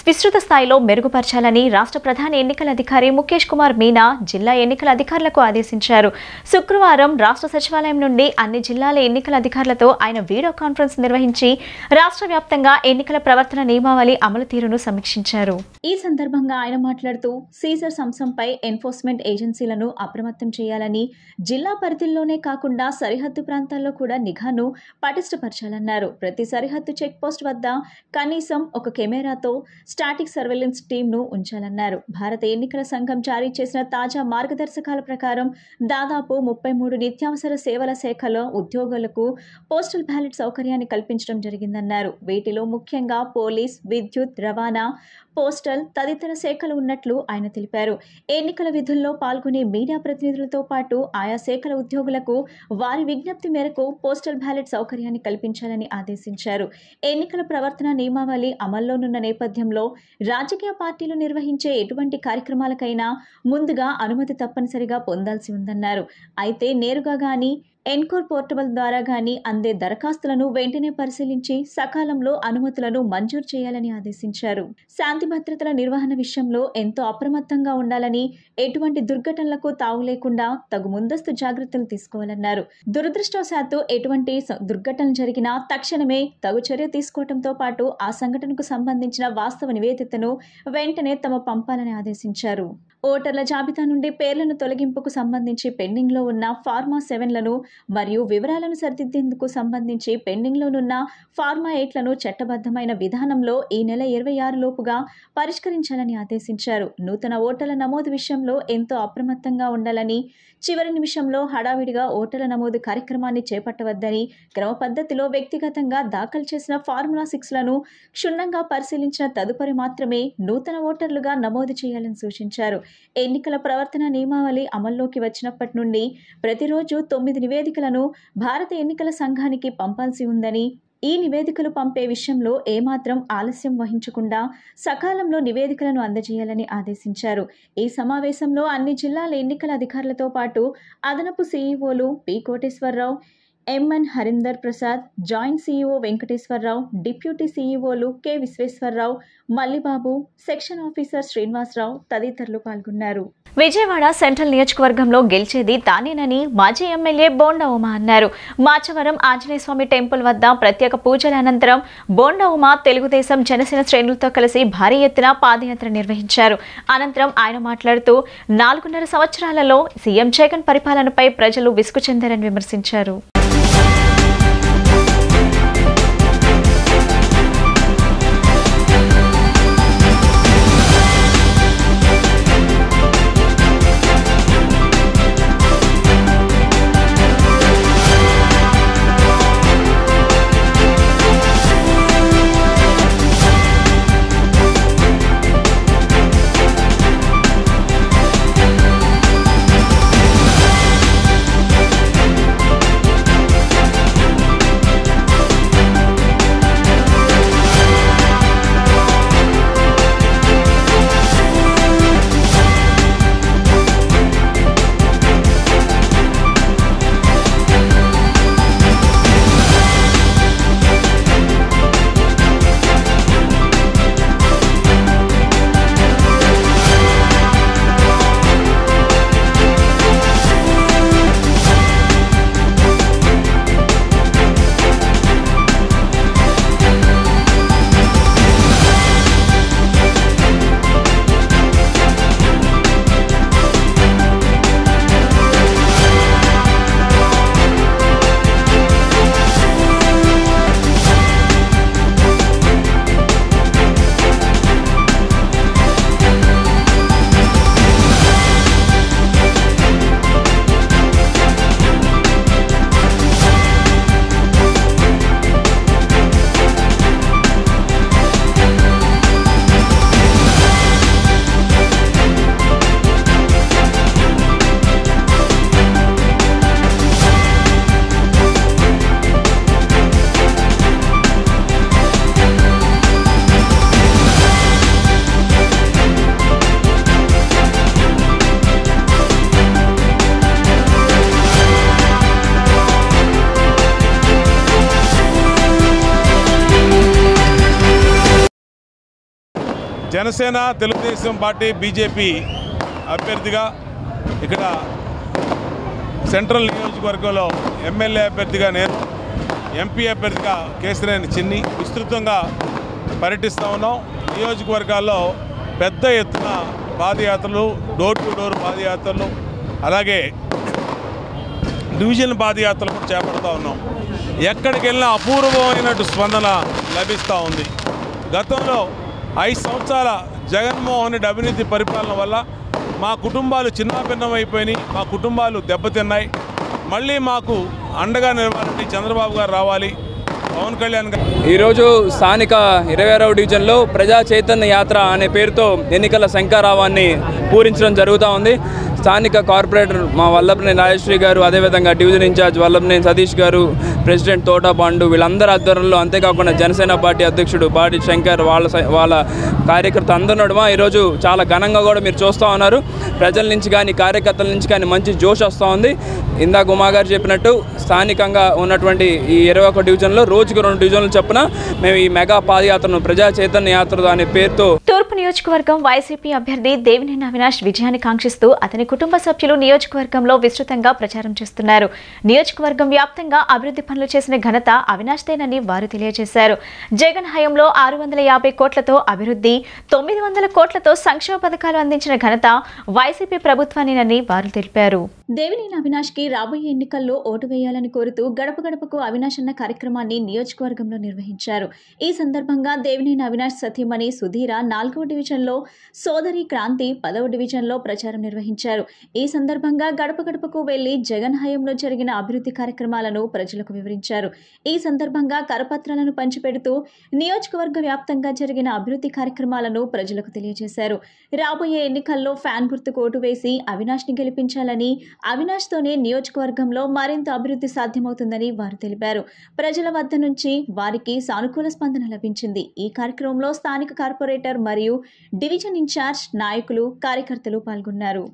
విస్తృత స్థాయిలో మెరుగుపరచాలని రాష్ట్ర ప్రధాన ఎన్నికల అధికారి ముఖేష్ కుమార్ మీనా జిల్లా ఎన్నికల అధికారులకు ఆదేశించారు. శుక్రవారం రాష్ట్ర సచివాలయం నుండి అన్ని జిల్లాల ఎన్నికల అధికారులతో ఆయన వీడియో కాన్ఫరెన్స్ నిర్వహించి రాష్ట్ర వ్యాప్తంగా ఎన్నికల ప్రవర్తన నియమావళి అమలు తీరును సమీక్షించారు. ఈ సందర్భంగా ఆయన మాట్లాడుతూ సీజర్స్ అంశంపై ఎన్ఫోర్స్మెంట్ ఏజెన్సీలను అప్రమత్తం చేయాలని, జిల్లా పరిధిలోనే కాకుండా సరిహద్దు ప్రాంతాల్లో కూడా నిఘాను పటిష్టపరచాలన్నారు. ప్రతి సరిహద్దు చెక్ పోస్ట్ వద్ద కనీసం ఒక కెమెరాతో స్టాటిక్ సర్వేలెన్స్ టీంను ఉంచాలన్నారు. భారత ఎన్నికల సంఘం జారీ చేసిన తాజా మార్గదర్శకాల ప్రకారం దాదాపు 33 నిత్యావసర సేవల శాఖలో ఉద్యోగులకు పోస్టల్ బ్యాలెట్ సౌకర్యాన్ని కల్పించడం జరిగిందన్నారు. వీటిలో ముఖ్యంగా పోలీస్, విద్యుత్, రవాణా, పోస్టల్ తదితర శాఖలు ఉన్నట్లు ఆయన తెలిపారు. ఎన్నికల విధుల్లో పాల్గొనే మీడియా ప్రతినిధులతో పాటు ఆయా శాఖల ఉద్యోగులకు వారి విజ్ఞప్తి మేరకు పోస్టల్ బ్యాలెట్ సౌకర్యాన్ని కల్పించాలని ఆదేశించారు. ఎన్నికల ప్రవర్తన నియమావళి అమల్లోనున్న నేపథ్యంలో రాజకీయ పార్టీలు నిర్వహించే ఎటువంటి కార్యక్రమాలకైనా ముందుగా అనుమతి తప్పనిసరిగా పొందాల్సి ఉందన్నారు. అయితే నేరుగా గానీ ఎన్కోర్ పోర్టబుల్ ద్వారా గానీ అందే దరఖాస్తులను వెంటనే పరిశీలించి సకాలంలో అనుమతులను మంజూరు చేయాలని ఆదేశించారు. శాంతి భద్రతల నిర్వహణ విషయంలో ఎంతో అప్రమత్తంగా ఉండాలని, ఎటువంటి దుర్ఘటనలకు తావు లేకుండా తగు ముందస్తు జాగ్రత్తలు తీసుకోవాలన్నారు. దురదృష్టవశాత్తు ఎటువంటి దుర్ఘటన జరిగినా తక్షణమే తగు చర్య తీసుకోవడంతో పాటు ఆ సంఘటనకు సంబంధించిన వాస్తవ నివేదికను వెంటనే పంపాలని ఆదేశించారు. ఓటర్ల జాబితా నుండి పేర్లను తొలగింపుకు సంబంధించి పెండింగ్లో ఉన్న ఫార్మా 7లను మరియు వివరాలను సరిదిద్దేందుకు సంబంధించి పెండింగ్లోనున్న ఫార్మా 8లను చట్టబద్ధమైన విధానంలో ఈ నెల 26 లోపుగా పరిష్కరించాలని ఆదేశించారు. నూతన ఓటర్ల నమోదు విషయంలో ఎంతో అప్రమత్తంగా ఉండాలని, చివరి నిమిషంలో హడావిడిగా ఓటర్ల నమోదు కార్యక్రమాన్ని చేపట్టవద్దని, క్రమ పద్ధతిలో వ్యక్తిగతంగా దాఖలు చేసిన ఫార్ములా 6లను క్షుణ్ణంగా పరిశీలించిన తదుపరి మాత్రమే నూతన ఓటర్లుగా నమోదు చేయాలని సూచించారు. ఎన్నికల ప్రవర్తన నియమావళి అమల్లోకి వచ్చినప్పటి నుండి ప్రతిరోజు 9 నివేదికలను భారత ఎన్నికల సంఘానికి పంపాల్సి ఉందని, ఈ నివేదికలు పంపే విషయంలో ఏమాత్రం ఆలస్యం వహించకుండా సకాలంలో నివేదికలను అందజేయాలని ఆదేశించారు. ఈ సమావేశంలో అన్ని జిల్లాల ఎన్నికల అధికారులతో పాటు అదనపు సీఈఓలు P Koteswararao, MN Harinder Prasad, joint CEO Venkateswararao, deputy సీఈఓలు K Visweswararao, Mallibabu, section officer Srinivasarao తదితరులు పాల్గొన్నారు. విజయవాడ సెంట్రల్ నియోజకవర్గంలో గెలిచేది తానేనని మాజీ ఎమ్మెల్యే బోండా ఉమా అన్నారు. మాచవరం ఆంజనేయస్వామి టెంపుల్ వద్ద ప్రత్యేక పూజల అనంతరం బోండా ఉమా తెలుగుదేశం, జనసేన శ్రేణులతో కలిసి భారీ ఎత్తున పాదయాత్ర నిర్వహించారు. అనంతరం ఆయన మాట్లాడుతూ 4.5 సంవత్సరాలలో సీఎం జగన్ పరిపాలనపై ప్రజలు విసుగు చెందారని విమర్శించారు.
జనసేన, తెలుగుదేశం పార్టీ, బీజేపీ అభ్యర్థిగా ఇక్కడ సెంట్రల్ నియోజకవర్గంలో ఎమ్మెల్యే అభ్యర్థిగా నేను, ఎంపీ అభ్యర్థిగా కేశినేని చిన్ని విస్తృతంగా పర్యటిస్తూ ఉన్నాం. నియోజకవర్గాల్లో పెద్ద ఎత్తున పాదయాత్రలు, డోర్ టు డోర్ పాదయాత్రలు, అలాగే డివిజన్ పాదయాత్రలు కూడా చేపడుతూ ఉన్నాం. ఎక్కడికి వెళ్ళినా అపూర్వమైనటు స్పందన లభిస్తూ ఉంది. గతంలో 5 సంవత్సరాల జగన్మోహన్ రెడ్డి అవినీతి పరిపాలన వల్ల మా కుటుంబాలు చిన్నాభిన్నమైపోయినాయి, మా కుటుంబాలు దెబ్బతిన్నాయి. మళ్ళీ మాకు అండగా నిలవాలని చంద్రబాబు గారు రావాలి, పవన్ కళ్యాణ్ గారు.
ఈరోజు స్థానిక 26వ డివిజన్లో ప్రజా చైతన్య యాత్ర అనే పేరుతో ఎన్నికల శంఖారావాన్ని పూరించడం జరుగుతూ ఉంది. స్థానిక కార్పొరేటర్ మా వల్లభనేని రాజశ్రీ గారు, అదేవిధంగా డివిజన్ ఇన్ఛార్జ్ వల్లభనేని సతీష్ గారు, ప్రెసిడెంట్ తోట పాండు, వీళ్ళందరి ఆధ్వర్యంలో, అంతేకాకుండా జనసేన పార్టీ అధ్యక్షుడు బాడి శంకర్, వాళ్ళ కార్యకర్త అందరి నడుమ ఈరోజు చాలా ఘనంగా కూడా మీరు చూస్తూ ఉన్నారు. ప్రజల నుంచి కానీ కార్యకర్తల నుంచి కానీ మంచి జోష్ వస్తూ ఉంది. ఇందాక ఉమా గారు చెప్పినట్టు స్థానికంగా ఉన్నటువంటి ఈ 21 డివిజన్లో రోజుకు 2 డివిజన్లు చొప్పున మేము ఈ మెగా పాదయాత్రను ప్రజా చైతన్య యాత్ర అనే పేరుతో
తూర్పు నియోజకవర్గం వైసీపీ అభ్యర్థి దేవినేని అవినాష్ విజయాన్ని కాంక్షిస్తూ అతని కుటుంబ సభ్యులు నియోజకవర్గంలో విస్తృతంగా ప్రచారం చేస్తున్నారు. నియోజకవర్గం వ్యాప్తంగా అభివృద్ధి పనులు చేసిన ఘనత అవినాష్దేనని వారు తెలియజేశారు. జగన్ హయాంలో 650 కోట్లతో అభివృద్ధి, 900 కోట్లతో సంక్షేమ పథకాలు అందించిన ఘనత వైసీపీ ప్రభుత్వానినని వారు తెలిపారు. దేవినేని అవినాష్ కి రాబోయే ఎన్నికల్లో ఓటు వేయాలని కోరుతూ గడప గడపకు అవినాష్ అన్న కార్యక్రమాన్ని నియోజకవర్గంలో నిర్వహించారు. ఈ సందర్భంగా దేవినేని అవినాష్ సతీమణి సుధీర 4వ డివిజన్లో, సోదరి క్రాంతి 10వ డివిజన్లో ప్రచారం నిర్వహించారు. ఈ సందర్భంగా గడప గడపకు వెళ్లి జగన్ హయాంలో జరిగిన అభివృద్ధి కార్యక్రమాలను ప్రజలకు వివరించారు. ఈ సందర్భంగా కరపత్రాలను పంచిపెడుతూ నియోజకవర్గ వ్యాప్తంగా జరిగిన అభివృద్ధి కార్యక్రమాలను ప్రజలకు తెలియజేశారు. రాబోయే ఎన్నికల్లో ఫ్యాన్ గుర్తుకు ఓటు వేసి అవినాష్ ని గెలిపించాలని, అవినాష్ తోనే నియోజకవర్గంలో మరింత అభివృద్ధి సాధ్యమవుతుందని వారు తెలిపారు. ప్రజల వద్ద నుంచి వారికి సానుకూల స్పందన లభించింది. ఈ కార్యక్రమంలో స్థానిక కార్పొరేటర్ మరియు డివిజన్ ఇన్ఛార్జ్, నాయకులు, కార్యకర్తలు పాల్గొన్నారు.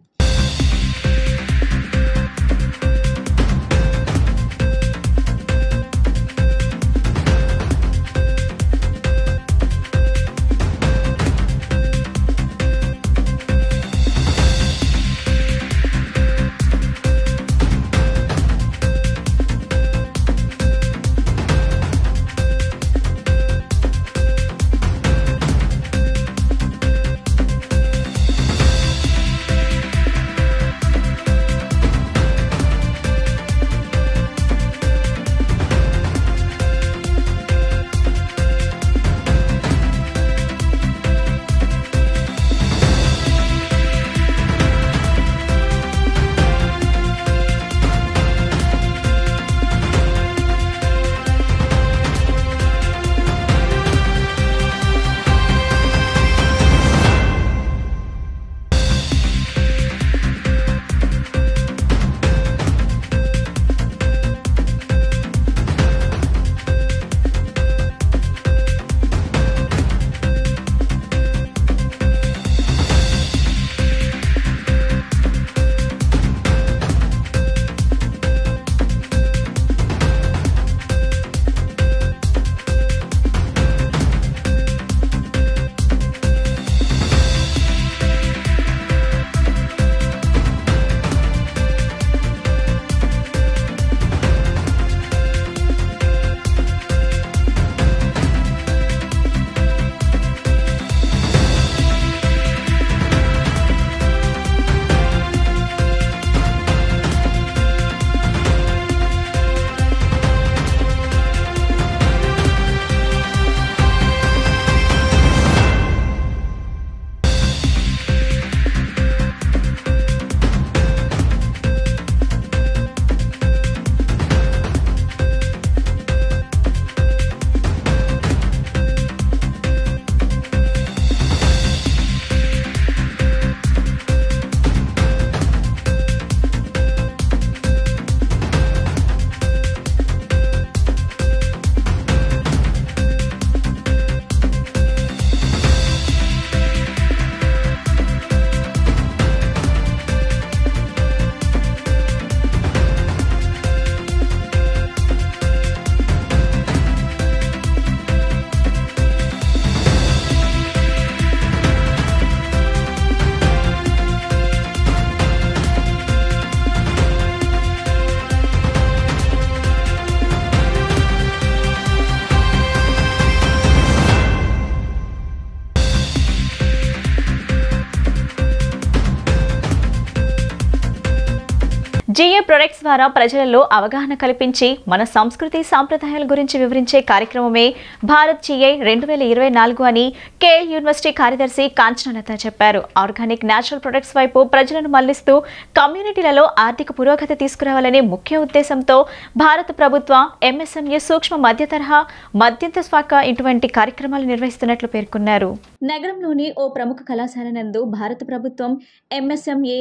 జీఏ ప్రొడక్ట్స్ ద్వారా ప్రజలలో అవగాహన కల్పించి మన సంస్కృతి సాంప్రదాయాల గురించి వివరించే కార్యక్రమమే భారత్ జీఏ 2024 అని కేఎల్ యూనివర్సిటీ కార్యదర్శి కాంచనలత చెప్పారు. ఆర్గానిక్ నేచురల్ ప్రొడక్ట్స్ వైపు ప్రజలను మళ్లిస్తూ కమ్యూనిటీలలో ఆర్థిక పురోగతి తీసుకురావాలనే ముఖ్య ఉద్దేశంతో భారత ప్రభుత్వ ఎంఎస్ఎంఈ సూక్ష్మ మధ్య తరహా మధ్యంతర శాఖ ఇటువంటి కార్యక్రమాలు నిర్వహిస్తున్నట్లు పేర్కొన్నారు. నగరంలోని ఓ ప్రముఖ కళాశాల నందు భారత ప్రభుత్వం ఎంఎస్ఎంఈ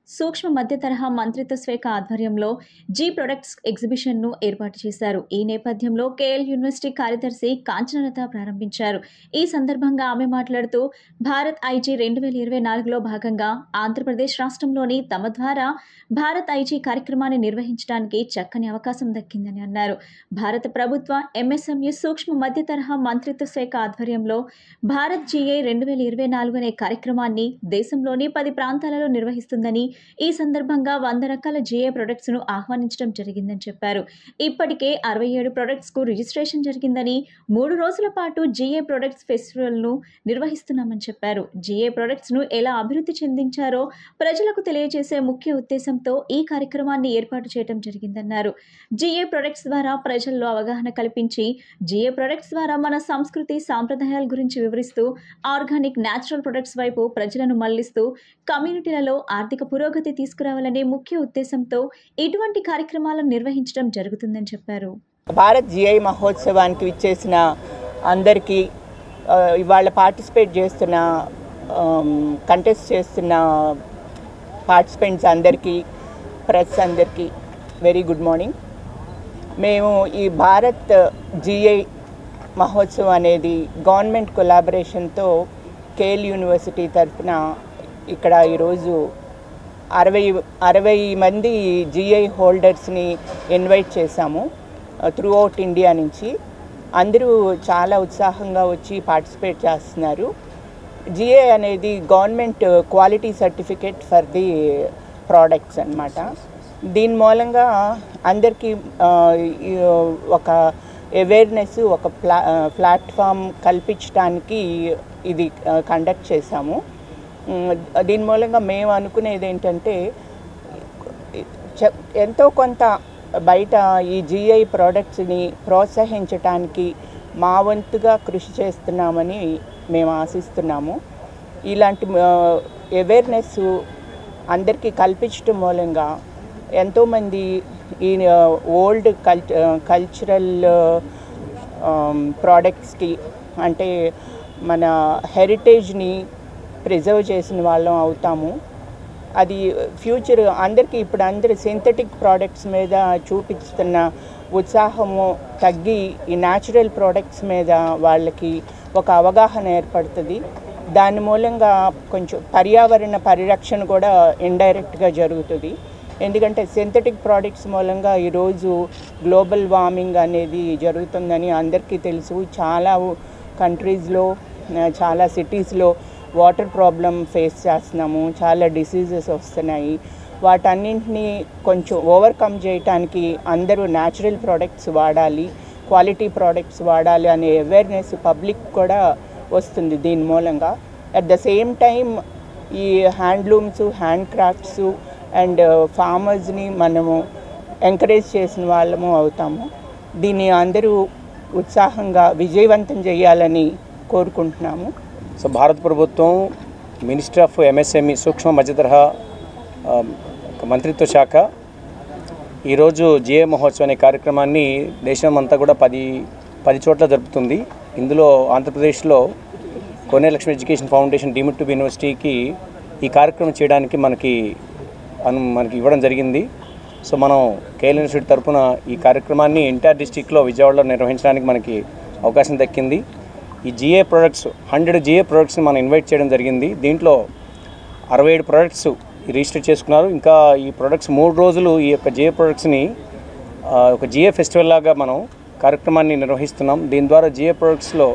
సూక్ష్మ మధ్య తరహా మంత్రిత్వ శాఖ ఆధ్వర్యంలో జీ ప్రొడక్ట్స్ ఎగ్జిబిషన్ను ఏర్పాటు చేశారు. ఈ నేపథ్యంలో కేఎల్ యూనివర్సిటీ కార్యదర్శి కాంచనలత ప్రారంభించారు. ఈ సందర్భంగా ఆమె మాట్లాడుతూ భారత్ ఐజీ 2024లో భాగంగా ఆంధ్రప్రదేశ్ రాష్ట్రంలోని తమ ద్వారా భారత్ ఐజీ కార్యక్రమాన్ని నిర్వహించడానికి చక్కని అవకాశం దక్కిందని అన్నారు. భారత ప్రభుత్వ ఎంఎస్ఎంఈ సూక్ష్మ మధ్య తరహా మంత్రిత్వ శాఖ ఆధ్వర్యంలో భారత్ జీఏ 2024 అనే కార్యక్రమాన్ని దేశంలోని 10 ప్రాంతాలలో నిర్వహిస్తుందని, ఈ సందర్భంగా 100 రకాల జీఏ ప్రొడక్ట్స్ ను ఆహ్వానించడం జరిగిందని చెప్పారు. ఇప్పటికే 67 ప్రొడక్ట్స్ కు రిజిస్ట్రేషన్ జరిగిందని, 3 రోజుల పాటు జీఏ ప్రొడక్ట్స్ ఫెస్టివల్ ను నిర్వహిస్తున్నామని చెప్పారు. జీఏ ప్రొడక్ట్స్ ను ఎలా అభివృద్ధి చెందించారో ప్రజలకు తెలియజేసే ముఖ్య ఉద్దేశంతో ఈ కార్యక్రమాన్ని ఏర్పాటు చేయడం జరిగిందన్నారు. జీఏ ప్రొడక్ట్స్ ద్వారా ప్రజల్లో అవగాహన కల్పించి జీఏ ప్రొడక్ట్స్ ద్వారా మన సంస్కృతి సాంప్రదాయాల గురించి వివరిస్తూ ఆర్గానిక్ నేచురల్ ప్రొడక్ట్స్ వైపు ప్రజలను మళ్లిస్తూ కమ్యూనిటీలలో ఆర్థిక పురోగతి తీసుకురావాలనే ముఖ్య ఉద్దేశంతో ఇటువంటి కార్యక్రమాలను నిర్వహించడం జరుగుతుందని చెప్పారు.
భారత్ జీఐ మహోత్సవానికి విచ్చేసిన అందరికీ, ఇవాళ పార్టిసిపేట్ చేస్తున్న కంటెస్ట్ చేస్తున్న పార్టిసిపెంట్స్ అందరికీ, ప్రెస్ అందరికీ వెరీ గుడ్ మార్నింగ్. మేము ఈ భారత్ జీఐ మహోత్సవం అనేది గవర్నమెంట్ కొలాబరేషన్తో కేఎల్ యూనివర్సిటీ తరఫున ఇక్కడ ఈరోజు 60 మంది జీఐ హోల్డర్స్ని ఇన్వైట్ చేశాము త్రూ అవుట్ ఇండియా నుంచి. అందరూ చాలా ఉత్సాహంగా వచ్చి పార్టిసిపేట్ చేస్తున్నారు. జీఏ అనేది government quality certificate for the products అన్నమాట. దీని మూలంగా అందరికీ ఒక అవేర్నెస్, ఒక ప్లాట్ఫామ్ కల్పించడానికి ఇది కండక్ట్ చేశాము. దీని మూలంగా మేము అనుకునేది ఏంటంటే, ఎంతో కొంత బయట ఈ జీఐ ప్రోడక్ట్స్ని ప్రోత్సహించడానికి మా వంతుగా కృషి చేస్తున్నామని మేము ఆశిస్తున్నాము. ఇలాంటి అవేర్నెస్ అందరికీ కల్పించడం మూలంగా ఎంతోమంది ఈ ఓల్డ్ కల్చరల్ ప్రోడక్ట్స్కి, అంటే మన హెరిటేజ్ని ప్రిజర్వ్ చేసిన వాళ్ళం అవుతాము. అది ఫ్యూచర్ అందరికీ ఇప్పుడు అందరు సింథటిక్ ప్రోడక్ట్స్ మీద చూపిస్తున్న ఉత్సాహము తగ్గి ఈ న్యాచురల్ ప్రోడక్ట్స్ మీద వాళ్ళకి ఒక అవగాహన ఏర్పడుతుంది. దాని మూలంగా కొంచెం పర్యావరణ పరిరక్షణ కూడా ఇండైరెక్ట్గా జరుగుతుంది. ఎందుకంటే సింథటిక్ ప్రోడక్ట్స్ మూలంగా ఈరోజు గ్లోబల్ వార్మింగ్ అనేది జరుగుతుందని అందరికీ తెలుసు. చాలా కంట్రీస్లో, చాలా సిటీస్లో వాటర్ ప్రాబ్లం ఫేస్ చేస్తున్నాము. చాలా డిసీజెస్ వస్తున్నాయి. వాటన్నింటినీ కొంచెం ఓవర్కమ్ చేయడానికి అందరూ న్యాచురల్ ప్రోడక్ట్స్ వాడాలి, క్వాలిటీ ప్రోడక్ట్స్ వాడాలి అనే అవేర్నెస్ పబ్లిక్ కూడా వస్తుంది దీని మూలంగా. అట్ ద సేమ్ టైం ఈ హ్యాండ్లూమ్స్, హ్యాండ్ క్రాఫ్ట్స్ అండ్ ఫార్మర్స్ని మనము ఎంకరేజ్ చేసిన వాళ్ళము అవుతాము. దీన్ని అందరూ ఉత్సాహంగా విజయవంతం చేయాలని కోరుకుంటున్నాము.
సో భారత ప్రభుత్వం మినిస్ట్రీ ఆఫ్ ఎంఎస్ఎంఈ సూక్ష్మ మధ్యతరహా మంత్రిత్వ శాఖ ఈరోజు జీఏ మహోత్సవం అనే కార్యక్రమాన్ని దేశం అంతా కూడా 10 చోట్ల జరుపుతుంది. ఇందులో ఆంధ్రప్రదేశ్లో Konelakshmi education foundation deemed to be యూనివర్సిటీకి ఈ కార్యక్రమం చేయడానికి మనకి ఇవ్వడం జరిగింది. సో మనం కేఎల్ యూనివర్సిటీ తరఫున ఈ కార్యక్రమాన్ని ఎంటైర్ డిస్టిక్లో విజయవాడలో నిర్వహించడానికి మనకి అవకాశం దక్కింది. ఈ జీఏ ప్రొడక్ట్స్ 100 జీఏ ప్రొడక్ట్స్ని మనం ఇన్వైట్ చేయడం జరిగింది. దీంట్లో 67 ప్రొడక్ట్స్ రిజిస్టర్ చేసుకున్నారు. ఇంకా ఈ ప్రొడక్ట్స్ 3 రోజులు ఈ యొక్క జీఏ ప్రొడక్ట్స్ని ఒక జీఏ ఫెస్టివల్ లాగా మనం కార్యక్రమాన్ని నిర్వహిస్తున్నాం. దీని ద్వారా జీఏ ప్రొడక్ట్స్లో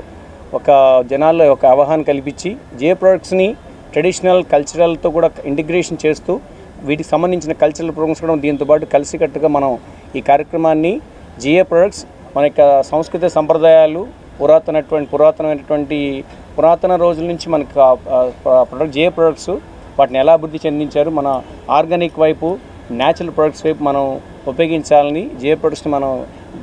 ఒక జనాల్లో ఒక అవగాహన కల్పించి జీఏ ప్రొడక్ట్స్ని ట్రెడిషనల్ కల్చరల్తో కూడా ఇంటిగ్రేషన్ చేస్తూ వీటికి సంబంధించిన కల్చరల్ ప్రోగ్రామ్స్ కూడా దీంతో పాటు కలిసికట్టుగా మనం ఈ కార్యక్రమాన్ని జీఏ ప్రొడక్ట్స్ మన యొక్క సంస్కృతి సంప్రదాయాలు పురాతన రోజుల నుంచి మనకు జీఏ ప్రొడక్ట్స్ వాటిని ఎలా అభివృద్ధి చెందించారు, మన ఆర్గానిక్ వైపు న్యాచురల్ ప్రొడక్ట్స్ వైపు మనం ఉపయోగించాలని జియో ప్రొడక్ట్స్ని మనం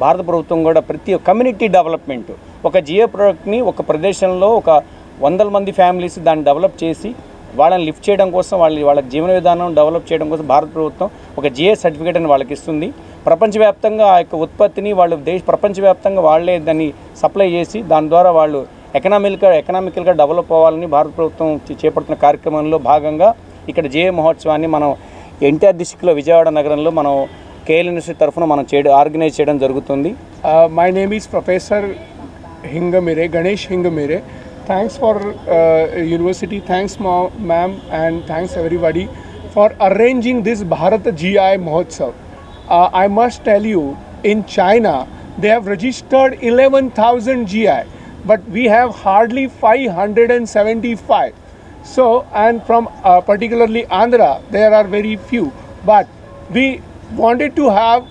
భారత ప్రభుత్వం కూడా ప్రతి కమ్యూనిటీ డెవలప్మెంట్ ఒక జియో ప్రొడక్ట్ని ఒక ప్రదేశంలో ఒక 100 మంది ఫ్యామిలీస్ దాన్ని డెవలప్ చేసి వాళ్ళని లిఫ్ట్ చేయడం కోసం వాళ్ళ జీవన విధానం డెవలప్ చేయడం కోసం భారత ప్రభుత్వం ఒక జిఏ సర్టిఫికేట్ అని వాళ్ళకి ఇస్తుంది. ప్రపంచవ్యాప్తంగా ఆ యొక్క ఉత్పత్తిని వాళ్ళు ప్రపంచవ్యాప్తంగా వాళ్ళే దాన్ని సప్లై చేసి దాని ద్వారా వాళ్ళు ఎకనామికల్గా డెవలప్ అవ్వాలని భారత ప్రభుత్వం చేపడుతున్న కార్యక్రమంలో భాగంగా ఇక్కడ జిఏ మహోత్సవాన్ని మనం ఎన్టీఆర్ డిస్ట్రిక్ట్లో విజయవాడ నగరంలో మనం కేఎల్ యూనివర్సిటీ తరఫున మనం ఆర్గనైజ్ చేయడం జరుగుతుంది.
My name is professor Hingamire, Ganesh Hingamire. Thanks for university, thanks ma'am, and thanks everybody for arranging this Bharat GI Mahotsav. I must tell you, in China, they have registered 11,000 GI, but we have hardly 575. So, and from particularly Andhra, there are very few, but we wanted to have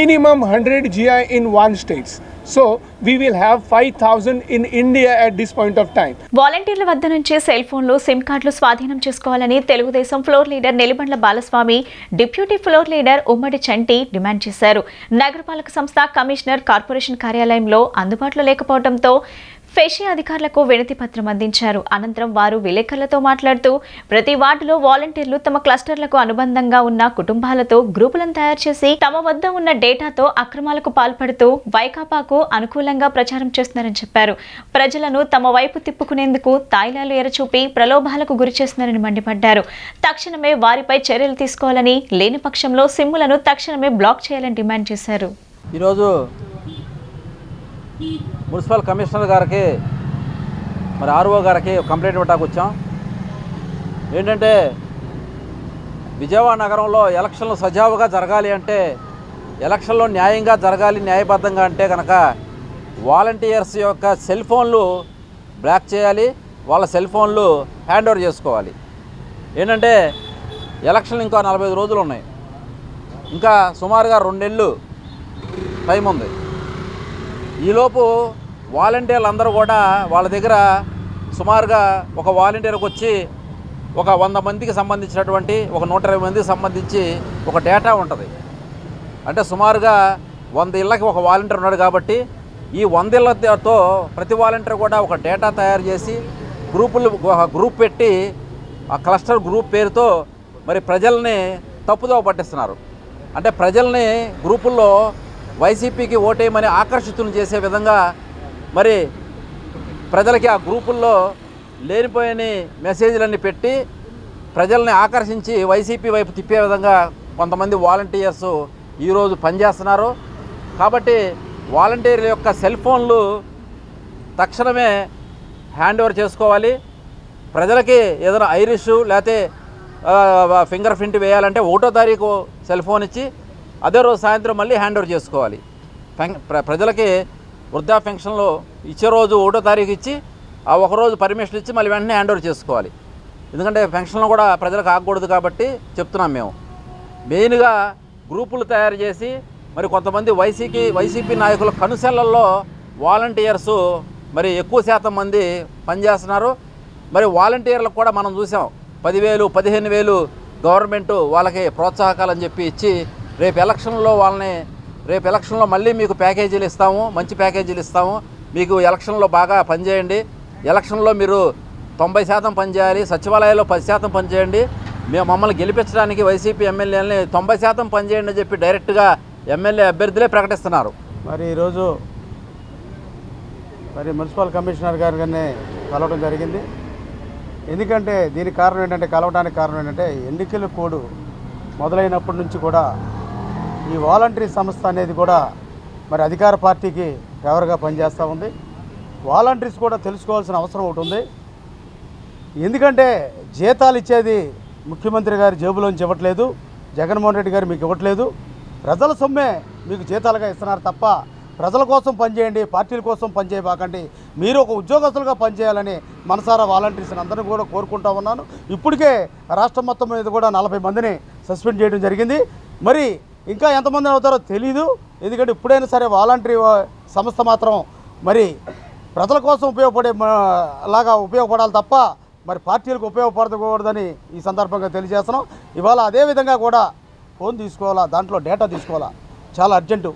minimum 100 GI in one state. So we will have 5,000 in India at this point of time.
వాలంటీర్ల వద్ద నుంచి cell ఫోన్లు SIM కార్డులు స్వాధీనం చేసుకోవాలని Telugu Desam floor leader Nelibandla Balaswamy, deputy floor leader ఉమ్మడి చంటి demand చేశారు. నగరపాలక సంస్థ కమిషనర్ కార్పొరేషన్ కార్యాలయంలో అందుబాటులో లేకపోవడంతో ఫెషీ అధికారులకు వినతి పత్రం అందించారు. అనంతరం వారు విలేకరులతో మాట్లాడుతూ ప్రతి వార్డులో వాలంటీర్లు తమ క్లస్టర్లకు అనుబంధంగా ఉన్న కుటుంబాలతో గ్రూపులను తయారు చేసి తమ వద్ద ఉన్న డేటాతో అక్రమాలకు పాల్పడుతూ వైకాపాకు అనుకూలంగా ప్రచారం చేస్తున్నారని చెప్పారు. ప్రజలను తమ వైపు తిప్పుకునేందుకు తాయిలాలు ఎరచూపి ప్రలోభాలకు గురి చేస్తున్నారని మండిపడ్డారు. తక్షణమే వారిపై చర్యలు తీసుకోవాలని, లేని పక్షంలో సిమ్ములను తక్షణమే బ్లాక్ చేయాలని డిమాండ్ చేశారు.
ఈరోజు మున్సిపల్ కమిషనర్ గారికి మరి ఆర్ఓ గారికి కంప్లైంట్ ఇవ్వడానికి వచ్చాం. ఏంటంటే విజయవాడ నగరంలో ఎలక్షన్లు సజావుగా జరగాలి అంటే, ఎలక్షన్లో న్యాయంగా జరగాలి, న్యాయబద్ధంగా అంటే కనుక వాలంటీర్స్ యొక్క సెల్ ఫోన్లు బ్లాక్ చేయాలి, వాళ్ళ సెల్ ఫోన్లు హ్యాండ్ ఓవర్ చేసుకోవాలి. ఏంటంటే ఎలక్షన్లు ఇంకా 45 రోజులు ఉన్నాయి, ఇంకా సుమారుగా 2 నెలలు టైం ఉంది. ఈలోపు వాలంటీర్లు అందరూ కూడా వాళ్ళ దగ్గర సుమారుగా ఒక వాలంటీర్కి వచ్చి ఒక 100 మందికి సంబంధించినటువంటి ఒక 120 మందికి సంబంధించి ఒక డేటా ఉంటుంది. అంటే సుమారుగా 100 ఇళ్ళకి ఒక వాలంటీర్ ఉన్నాడు కాబట్టి ఈ 100 ఇళ్ళతో ప్రతి వాలంటీర్ కూడా ఒక డేటా తయారు చేసి గ్రూప్ పెట్టి ఆ క్లస్టర్ గ్రూప్ పేరుతో మరి ప్రజల్ని తప్పుదోవ పట్టిస్తున్నారు. అంటే ప్రజల్ని గ్రూపుల్లో వైసీపీకి ఓటేయమని ఆకర్షితులను చేసే విధంగా మరి ప్రజలకి ఆ గ్రూపుల్లో లేనిపోయని మెసేజ్లన్నీ పెట్టి ప్రజల్ని ఆకర్షించి వైసీపీ వైపు తిప్పే విధంగా కొంతమంది వాలంటీర్స్ ఈరోజు పనిచేస్తున్నారు. కాబట్టి వాలంటీర్ల యొక్క సెల్ ఫోన్లు తక్షణమే హ్యాండ్ ఓవర్ చేసుకోవాలి. ప్రజలకి ఏదైనా ఐరిష్ లేకపోతే ఫింగర్ ప్రింట్ వేయాలంటే 1వ తారీఖు సెల్ ఫోన్ ఇచ్చి అదే రోజు సాయంత్రం మళ్ళీ హ్యాండ్ ఓవర్ చేసుకోవాలి. ప్రజలకి వృద్ధా పెన్షన్లు ఇచ్చే రోజు 1వ తారీఖు ఇచ్చి ఆ ఒకరోజు పర్మిషన్ ఇచ్చి మళ్ళీ వెంటనే హ్యాండ్ ఓవర్ చేసుకోవాలి. ఎందుకంటే పెన్షన్లు కూడా ప్రజలకు ఆగకూడదు కాబట్టి చెప్తున్నాం. మేము మెయిన్గా గ్రూపులు తయారు చేసి మరి కొంతమంది వైసీపీ నాయకుల కనుసెళ్లల్లో వాలంటీర్స్ మరి ఎక్కువ శాతం మంది పనిచేస్తున్నారు. మరి వాలంటీర్లకు కూడా మనం చూసాం 10,000 15,000 గవర్నమెంట్ వాళ్ళకి ప్రోత్సాహకాలు అని చెప్పి ఇచ్చి రేపు ఎలక్షన్లో మళ్ళీ మీకు ప్యాకేజీలు ఇస్తాము, మంచి ప్యాకేజీలు ఇస్తాము, మీకు ఎలక్షన్లో బాగా పనిచేయండి, ఎలక్షన్లో మీరు 90% పనిచేయాలి, సచివాలయాల్లో 10% పనిచేయండి, మమ్మల్ని గెలిపించడానికి వైసీపీ ఎమ్మెల్యేలని 90% పనిచేయండి అని చెప్పి డైరెక్ట్గా ఎమ్మెల్యే అభ్యర్థులే ప్రకటిస్తున్నారు.
మరి ఈరోజు మున్సిపల్ కమిషనర్ గారిని కలవడం జరిగింది. ఎందుకంటే దీనికి కారణం ఏంటంటే, కలవడానికి కారణం ఏంటంటే ఎన్నికల కోడ్ మొదలైనప్పటి నుంచి కూడా ఈ వాలంటరీ సంస్థ అనేది కూడా మరి అధికార పార్టీకి ఫేవర్గా పనిచేస్తూ ఉంది. వాలంటీర్స్ కూడా తెలుసుకోవాల్సిన అవసరం ఒకటి ఉంది. ఎందుకంటే జీతాలు ఇచ్చేది ముఖ్యమంత్రి గారి జేబులోంచి ఇవ్వట్లేదు, జగన్మోహన్ రెడ్డి గారు మీకు ఇవ్వట్లేదు, ప్రజల సొమ్మే మీకు జీతాలుగా ఇస్తున్నారు తప్ప ప్రజల కోసం పనిచేయండి, పార్టీల కోసం పనిచేయబాకండి, మీరు ఒక ఉద్యోగస్తులుగా పనిచేయాలని మనసారా వాలంటీర్స్ని అందరూ కూడా కోరుకుంటా ఉన్నాను. ఇప్పటికే రాష్ట్రం మొత్తం మీద కూడా 40 మందిని సస్పెండ్ చేయడం జరిగింది. మరి ఇంకా ఎంతమంది అవుతారో తెలీదు. ఎందుకంటే ఇప్పుడైనా సరే వాలంటరీ సంస్థ మాత్రం మరి ప్రజల కోసం లాగా ఉపయోగపడాలి తప్ప మరి పార్టీలకు ఉపయోగపడకూడదని ఈ సందర్భంగా తెలియజేస్తున్నాం. ఇవాళ అదేవిధంగా కూడా ఫోన్ తీసుకోవాలా, దాంట్లో డేటా తీసుకోవాలా, చాలా అర్జెంటు.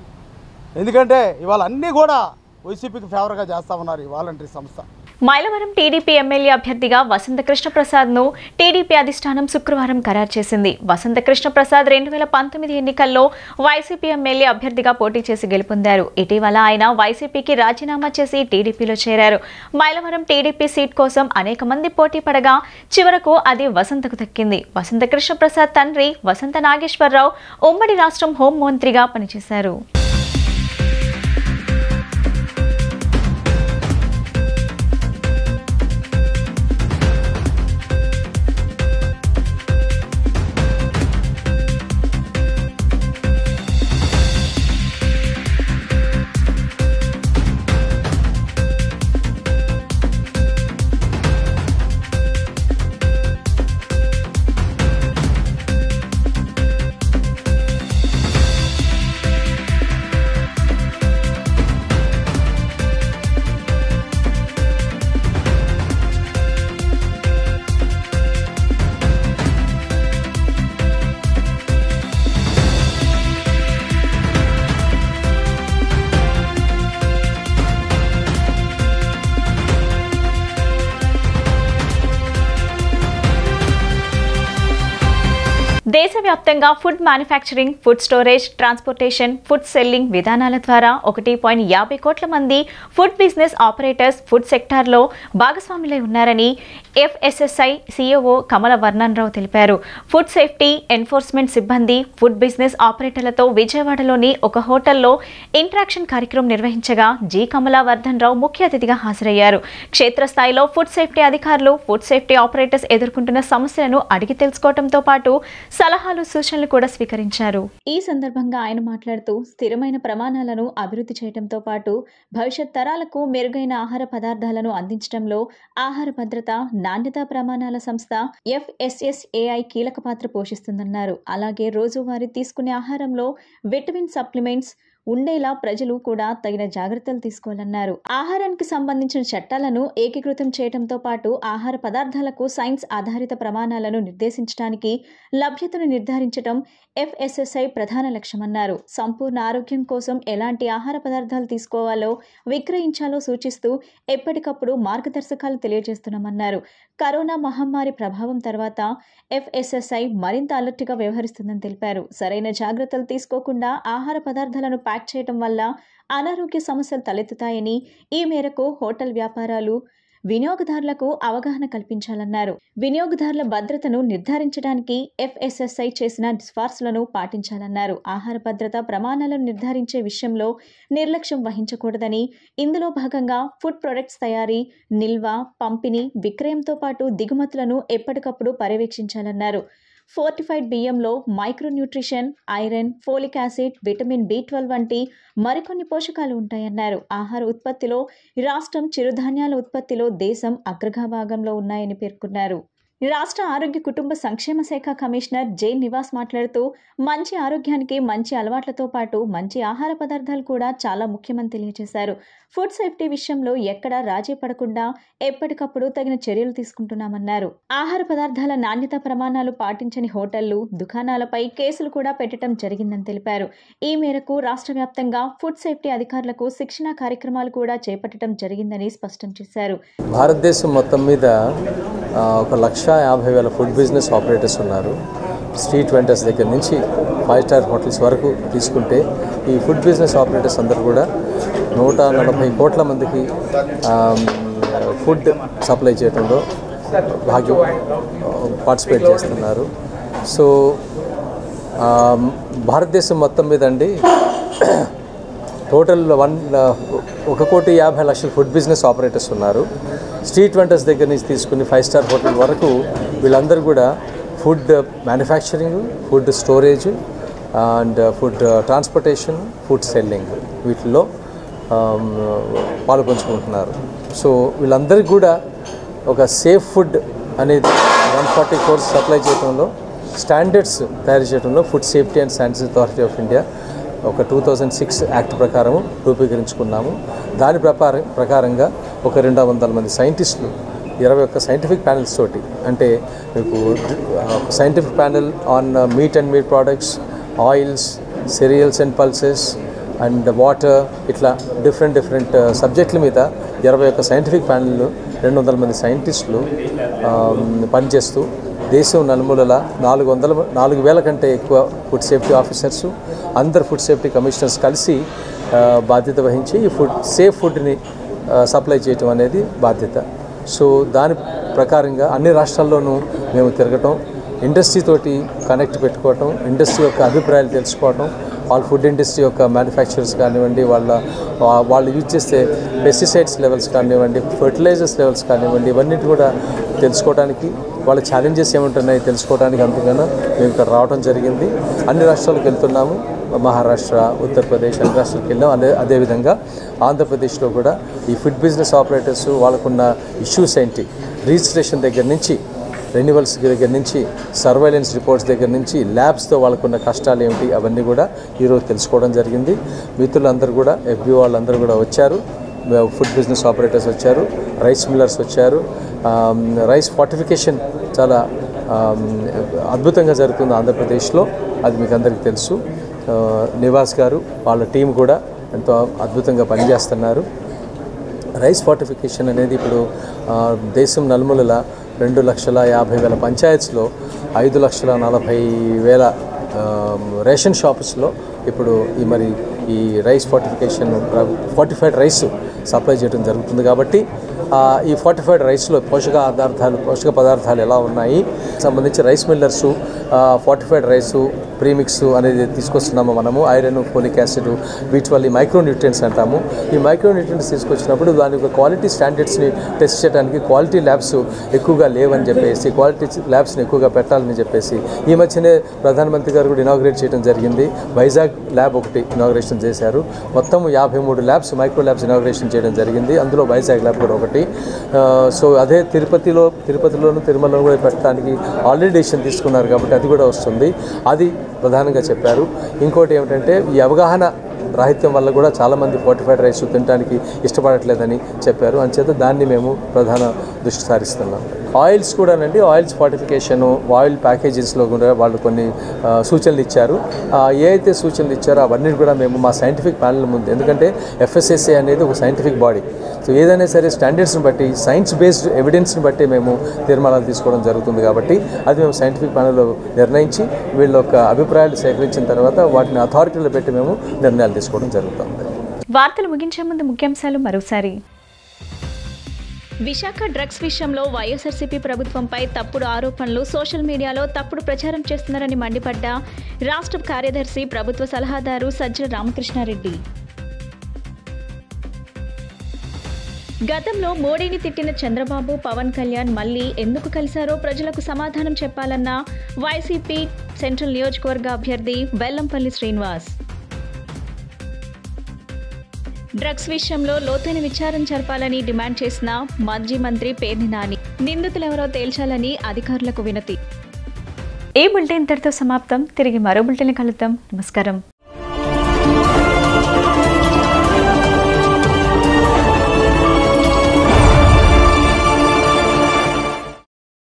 ఎందుకంటే ఇవాళ అన్నీ కూడా వైసీపీకి ఫేవర్గా చేస్తూ ఉన్నారు ఈ వాలంటరీ సంస్థ.
మైలవరం టీడీపీ ఎమ్మెల్యే అభ్యర్థిగా వసంత కృష్ణప్రసాద్ను టీడీపీ అధిష్టానం శుక్రవారం ఖరారు చేసింది. వసంత కృష్ణప్రసాద్ 2019 ఎన్నికల్లో వైసీపీ ఎమ్మెల్యే అభ్యర్థిగా పోటీ చేసి గెలుపొందారు. ఇటీవల ఆయన వైసీపీకి రాజీనామా చేసి టీడీపీలో చేరారు. మైలవరం టీడీపీ సీట్ కోసం అనేక మంది పోటీ పడగా చివరకు అది వసంతకు దక్కింది. వసంత కృష్ణప్రసాద్ తండ్రి వసంత నాగేశ్వరరావు ఉమ్మడి రాష్ట్రం హోంమంత్రిగా పనిచేశారు. దేశవ్యాప్తంగా food manufacturing, food storage, transportation, food selling విధానాల ద్వారా 1.50 కోట్ల మంది ఫుడ్ బిజినెస్ ఆపరేటర్స్ ఫుడ్ సెక్టార్లో భాగస్వాములై ఉన్నారని FSSI CEO కమల వర్ణన్రావు తెలిపారు. ఫుడ్ సేఫ్టీ ఎన్ఫోర్స్మెంట్ సిబ్బంది ఫుడ్ బిజినెస్ ఆపరేటర్లతో విజయవాడలోని ఒక హోటల్లో ఇంటరాక్షన్ కార్యక్రమం నిర్వహించగా కమల వర్ధన్రావు ముఖ్య అతిథిగా హాజరయ్యారు. క్షేత్రస్థాయిలో ఫుడ్ సేఫ్టీ అధికారులు ఫుడ్ సేఫ్టీ ఆపరేటర్స్ ఎదుర్కొంటున్న సమస్యలను అడిగి తెలుసుకోవడంతో పాటు సలహాలు, సూచనలు కూడా స్వీకరించారు. ఈ సందర్భంగా ఆయన మాట్లాడుతూ స్థిరమైన ప్రమాణాలను అభివృద్ధి చేయడంతో పాటు భవిష్యత్ తరాలకు మెరుగైన ఆహార పదార్థాలను అందించడంలో ఆహార భద్రత, నాణ్యతా ప్రమాణాల సంస్థ FSSAI కీలక పాత్ర పోషిస్తుందన్నారు. అలాగే రోజువారీ తీసుకునే ఆహారంలో విటమిన్ సప్లిమెంట్స్ ఉండేలా ప్రజలు కూడా తగిన జాగ్రత్తలు తీసుకోవాలన్నారు. ఆహారానికి సంబంధించిన చట్టాలను ఏకీకృతం చేయడంతో పాటు ఆహార పదార్థాలకు సైన్స్ ఆధారిత ప్రమాణాలను నిర్దేశించడానికి లభ్యతను నిర్ధారించడం FSSAI ప్రధాన లక్ష్యమన్నారు. సంపూర్ణ ఆరోగ్యం కోసం ఎలాంటి ఆహార పదార్థాలు తీసుకోవాలో, విక్రయించాలో సూచిస్తూ ఎప్పటికప్పుడు మార్గదర్శకాలు తెలియజేస్తున్నామన్నారు. కరోనా మహమ్మారి ప్రభావం తర్వాత FSSAI మరింత అలర్ట్గా వ్యవహరిస్తుందని తెలిపారు. సరైన జాగ్రత్తలు తీసుకోకుండా ఆహార పదార్థాలను ప్యాక్ చేయడం వల్ల అనారోగ్య సమస్యలు తలెత్తుతాయని, ఈ మేరకు హోటల్ వ్యాపారాలు వినియోగదారులకు అవగాహన కల్పించాలన్నారు. వినియోగదారుల భద్రతను నిర్ధారించడానికి FSSAI చేసిన సిఫార్సులను పాటించాలన్నారు. ఆహార భద్రత ప్రమాణాలను నిర్ధారించే విషయంలో నిర్లక్ష్యం వహించకూడదని, ఇందులో భాగంగా ఫుడ్ ప్రొడక్ట్స్ తయారీ, నిల్వ, పంపిణీ, విక్రయంతో పాటు దిగుమతులను ఎప్పటికప్పుడు పర్యవేక్షించాలన్నారు. ఫోర్టిఫైడ్ బియ్యంలో micronutrition, iron, folic acid, vitamin B12 వంటి మరికొన్ని పోషకాలు ఉంటాయన్నారు. ఆహార ఉత్పత్తిలో రాష్ట్రం చిరుధాన్యాల ఉత్పత్తిలో దేశం అగ్రభాగంలో ఉన్నాయని పేర్కొన్నారు. రాష్ట్ర ఆరోగ్య కుటుంబ సంక్షేమ శాఖ కమిషనర్ జె నివాస్ మాట్లాడుతూ మంచి ఆరోగ్యానికి మంచి అలవాట్లతో పాటు మంచి ఆహార పదార్థాలు కూడా చాలా ముఖ్యమని తెలియజేశారు. ఫుడ్ సేఫ్టీ విషయంలో ఎక్కడా రాజీ పడకుండా ఎప్పటికప్పుడు తగిన చర్యలు తీసుకుంటున్నామన్నారు. ఆహార పదార్థాల నాణ్యత ప్రమాణాలు పాటించని హోటళ్లు, దుకాణాలపై కేసులు కూడా పెట్టడం జరిగిందని తెలిపారు. ఈ మేరకు రాష్ట్ర వ్యాప్తంగా ఫుడ్ సేఫ్టీ అధికారులకు శిక్షణా కార్యక్రమాలు కూడా చేపట్టడం జరిగిందని స్పష్టం చేశారు.
భారతదేశం మొత్తం మీద 1,50,000 ఫుడ్ బిజినెస్ ఆపరేటర్స్ ఉన్నారు. స్ట్రీట్ వెండర్స్ దగ్గర నుంచి 5 స్టార్ హోటల్స్ వరకు తీసుకుంటే ఈ ఫుడ్ బిజినెస్ ఆపరేటర్స్ అందరూ కూడా 140 కోట్ల మందికి ఫుడ్ సప్లై చేయడంలో పార్టిసిపేట్ చేస్తున్నారు. సో భారతదేశం మొత్తం మీద అండి టోటల్ 1,50,00,000 ఫుడ్ బిజినెస్ ఆపరేటర్స్ ఉన్నారు. స్ట్రీట్ వెండర్స్ దగ్గర నుంచి తీసుకుని 5 స్టార్ హోటల్ వరకు వీళ్ళందరూ కూడా food manufacturing, food storage and food transportation, food selling వీటిల్లో పాల్పంచుకుంటున్నారు. సో వీళ్ళందరికీ కూడా ఒక సేఫ్ ఫుడ్ అనేది 140 crores సప్లై చేయడంలో, స్టాండర్డ్స్ తయారు చేయడంలో food safety and standards authority of India ఒక 2006 యాక్ట్ ప్రకారం రూపీకరించుకున్నాము. దాని ప్రకారంగా ఒక 200 మంది సైంటిస్టులు 21 సైంటిఫిక్ ప్యానెల్స్ తోటి, అంటే మీకు scientific panel on meet and meet products,
oils, cereals and pulses and water, ఇట్లా డిఫరెంట్ సబ్జెక్టుల మీద 21 సైంటిఫిక్ ప్యానెల్లు, 200 మంది సైంటిస్టులు పనిచేస్తూ దేశం నలుమూలల 4,000 కంటే ఎక్కువ ఫుడ్ సేఫ్టీ ఆఫీసర్సు, అందరు ఫుడ్ సేఫ్టీ కమిషనర్స్ కలిసి బాధ్యత వహించి ఈ సేఫ్ ఫుడ్ని సప్లై చేయటం అనేది బాధ్యత. సో దాని ప్రకారంగా అన్ని రాష్ట్రాల్లోనూ మేము తిరగటం, ఇండస్ట్రీ తోటి కనెక్ట్ పెట్టుకోవటం, ఇండస్ట్రీ యొక్క అభిప్రాయాలు తెలుసుకోవటం, వాళ్ళ ఫుడ్ ఇండస్ట్రీ యొక్క మ్యానుఫ్యాక్చరర్స్ కానివ్వండి, వాళ్ళు యూజ్ చేసే పెస్టిసైడ్స్ లెవెల్స్ కానివ్వండి, ఫర్టిలైజర్స్ లెవెల్స్ కానివ్వండి, ఇవన్నిటి కూడా తెలుసుకోవడానికి, వాళ్ళ ఛాలెంజెస్ ఏముంటున్నాయి తెలుసుకోవడానికి అందుకని మేము ఇక్కడ రావడం జరిగింది. అన్ని రాష్ట్రాలకు వెళ్తున్నాము, మహారాష్ట్ర, ఉత్తరప్రదేశ్ అన్ని రాష్ట్రాలకు వెళ్ళాం. అదేవిధంగా ఆంధ్రప్రదేశ్లో కూడా ఈ ఫుడ్ బిజినెస్ ఆపరేటర్స్ వాళ్ళకున్న ఇష్యూస్ ఏంటి, రిజిస్ట్రేషన్ దగ్గర నుంచి, రెన్యువల్స్ దగ్గర నుంచి, సర్వైలెన్స్ రిపోర్ట్స్ దగ్గర నుంచి, ల్యాబ్స్తో వాళ్ళకున్న కష్టాలు ఏమిటి, అవన్నీ కూడా ఈరోజు తెలుసుకోవడం జరిగింది. మిత్రులందరూ కూడా, FBO వాళ్ళందరూ కూడా వచ్చారు, ఫుడ్ బిజినెస్ ఆపరేటర్స్ వచ్చారు, రైస్ మిల్లర్స్ వచ్చారు. రైస్ ఫార్టిఫికేషన్ చాలా అద్భుతంగా జరుగుతుంది ఆంధ్రప్రదేశ్లో, అది మీకు అందరికీ తెలుసు. నివాస్ గారు వాళ్ళ టీం కూడా ఎంతో అద్భుతంగా పనిచేస్తున్నారు. రైస్ ఫార్టిఫికేషన్ అనేది ఇప్పుడు దేశం నలుమూలల 2,50,000 పంచాయత్స్లో 5,40,000 రేషన్ షాప్స్లో ఇప్పుడు ఈ రైస్ ఫార్టిఫైడ్ రైస్ సప్లై చేయడం జరుగుతుంది. కాబట్టి ఈ ఫార్టిఫైడ్ రైస్లో పోషక పదార్థాలు ఎలా ఉన్నాయి సంబంధించి rice millers fortified rice premix అనేది తీసుకొస్తున్నాము మనము. ఐరన్, ఫోలిక్ యాసిడ్, వీటి వల్ల మైక్రోన్యూట్రియంట్స్ అంటాము. ఈ మైక్రోన్యూట్రియంట్స్ తీసుకొచ్చినప్పుడు దాని యొక్క క్వాలిటీ స్టాండర్డ్స్ని టెస్ట్ చేయడానికి క్వాలిటీ ల్యాబ్స్ ఎక్కువగా లేవని చెప్పేసి, క్వాలిటీ ల్యాబ్స్ని ఎక్కువగా పెట్టాలని చెప్పేసి ఈ మధ్యనే ప్రధానమంత్రి గారు కూడా ఇనాగ్రేట్ చేయడం జరిగింది. వైజాగ్ ల్యాబ్ ఒకటి ఇనాగ్రేషన్ చేశారు. మొత్తం 53 ల్యాబ్స్, మైక్రో ల్యాబ్స్ ఇనాగ్రేషన్ చేయడం జరిగింది. అందులో వైజాగ్ ల్యాబ్ కూడా ఒకటి. సో అదే తిరుపతిలోను తిరుమలలో కూడా పెట్టడానికి ఆల్రెడీ డెసిషన్ తీసుకున్నారు కాబట్టి అది కూడా వస్తుంది. అది ప్రధానంగా చెప్పారు. ఇంకోటి ఏమిటంటే ఈ అవగాహన రాహిత్యం వల్ల కూడా చాలామంది ఫార్టిఫైడ్ రైస్ తినడానికి ఇష్టపడట్లేదని చెప్పారు. అంచేత దాన్ని మేము ప్రధాన దృష్టి సారిస్తున్నాం. ఆయిల్స్ కూడానండి, ఆయిల్స్ ఫార్టిఫికేషను, ఆయిల్ ప్యాకేజెస్లో కూడా వాళ్ళు కొన్ని సూచనలు ఇచ్చారు. ఏ అయితే సూచనలు ఇచ్చారో అవన్నీ కూడా మేము మా సైంటిఫిక్ ప్యానెల్ ముందు, ఎందుకంటే FSSAI అనేది ఒక సైంటిఫిక్ బాడీ, సో ఏదైనా సరే స్టాండర్డ్స్ని బట్టి, సైన్స్ బేస్డ్ ఎవిడెన్స్ని బట్టి మేము తీర్మానాలు తీసుకోవడం జరుగుతుంది. కాబట్టి అది మేము సైంటిఫిక్ ప్యానెల్లో నిర్ణయించి వీళ్ళ యొక్క అభిప్రాయాలు సేకరించిన తర్వాత వాటిని అథారిటీలో పెట్టి మేము నిర్ణయాలు తీసుకోవడం జరుగుతుంది.
వార్తలు ముగించే ముందు ముఖ్యాంశాలు మరోసారి. విశాఖ డ్రగ్స్ విషయంలో వైఎస్ఆర్సీపీ ప్రభుత్వంపై తప్పుడు ఆరోపణలు, సోషల్ మీడియాలో తప్పుడు ప్రచారం చేస్తున్నారని మండిపడ్డ రాష్ట్ర కార్యదర్శి, ప్రభుత్వ సలహాదారు సజ్జల రామకృష్ణారెడ్డి. గతంలో మోడీని తిట్టిన చంద్రబాబు, పవన్ కళ్యాణ్ మళ్లీ ఎందుకు కలిశారో ప్రజలకు సమాధానం చెప్పాలన్న వైసీపీ సెంట్రల్ నియోజకవర్గ అభ్యర్థి వెల్లంపల్లి శ్రీనివాస్. డ్రగ్స్ విషయంలో లోతైన విచారణ జరపాలని డిమాండ్ చేసిన మాజీ మంత్రి పేర్ని నాని. నిందితులెవరో తేల్చాలని అధికారులకు వినతి. ఈ బులెటిన్ ఇంతటితో సమాప్తం. తిరిగి మరో బులెటిన్ కలుద్దాం. నమస్కారం.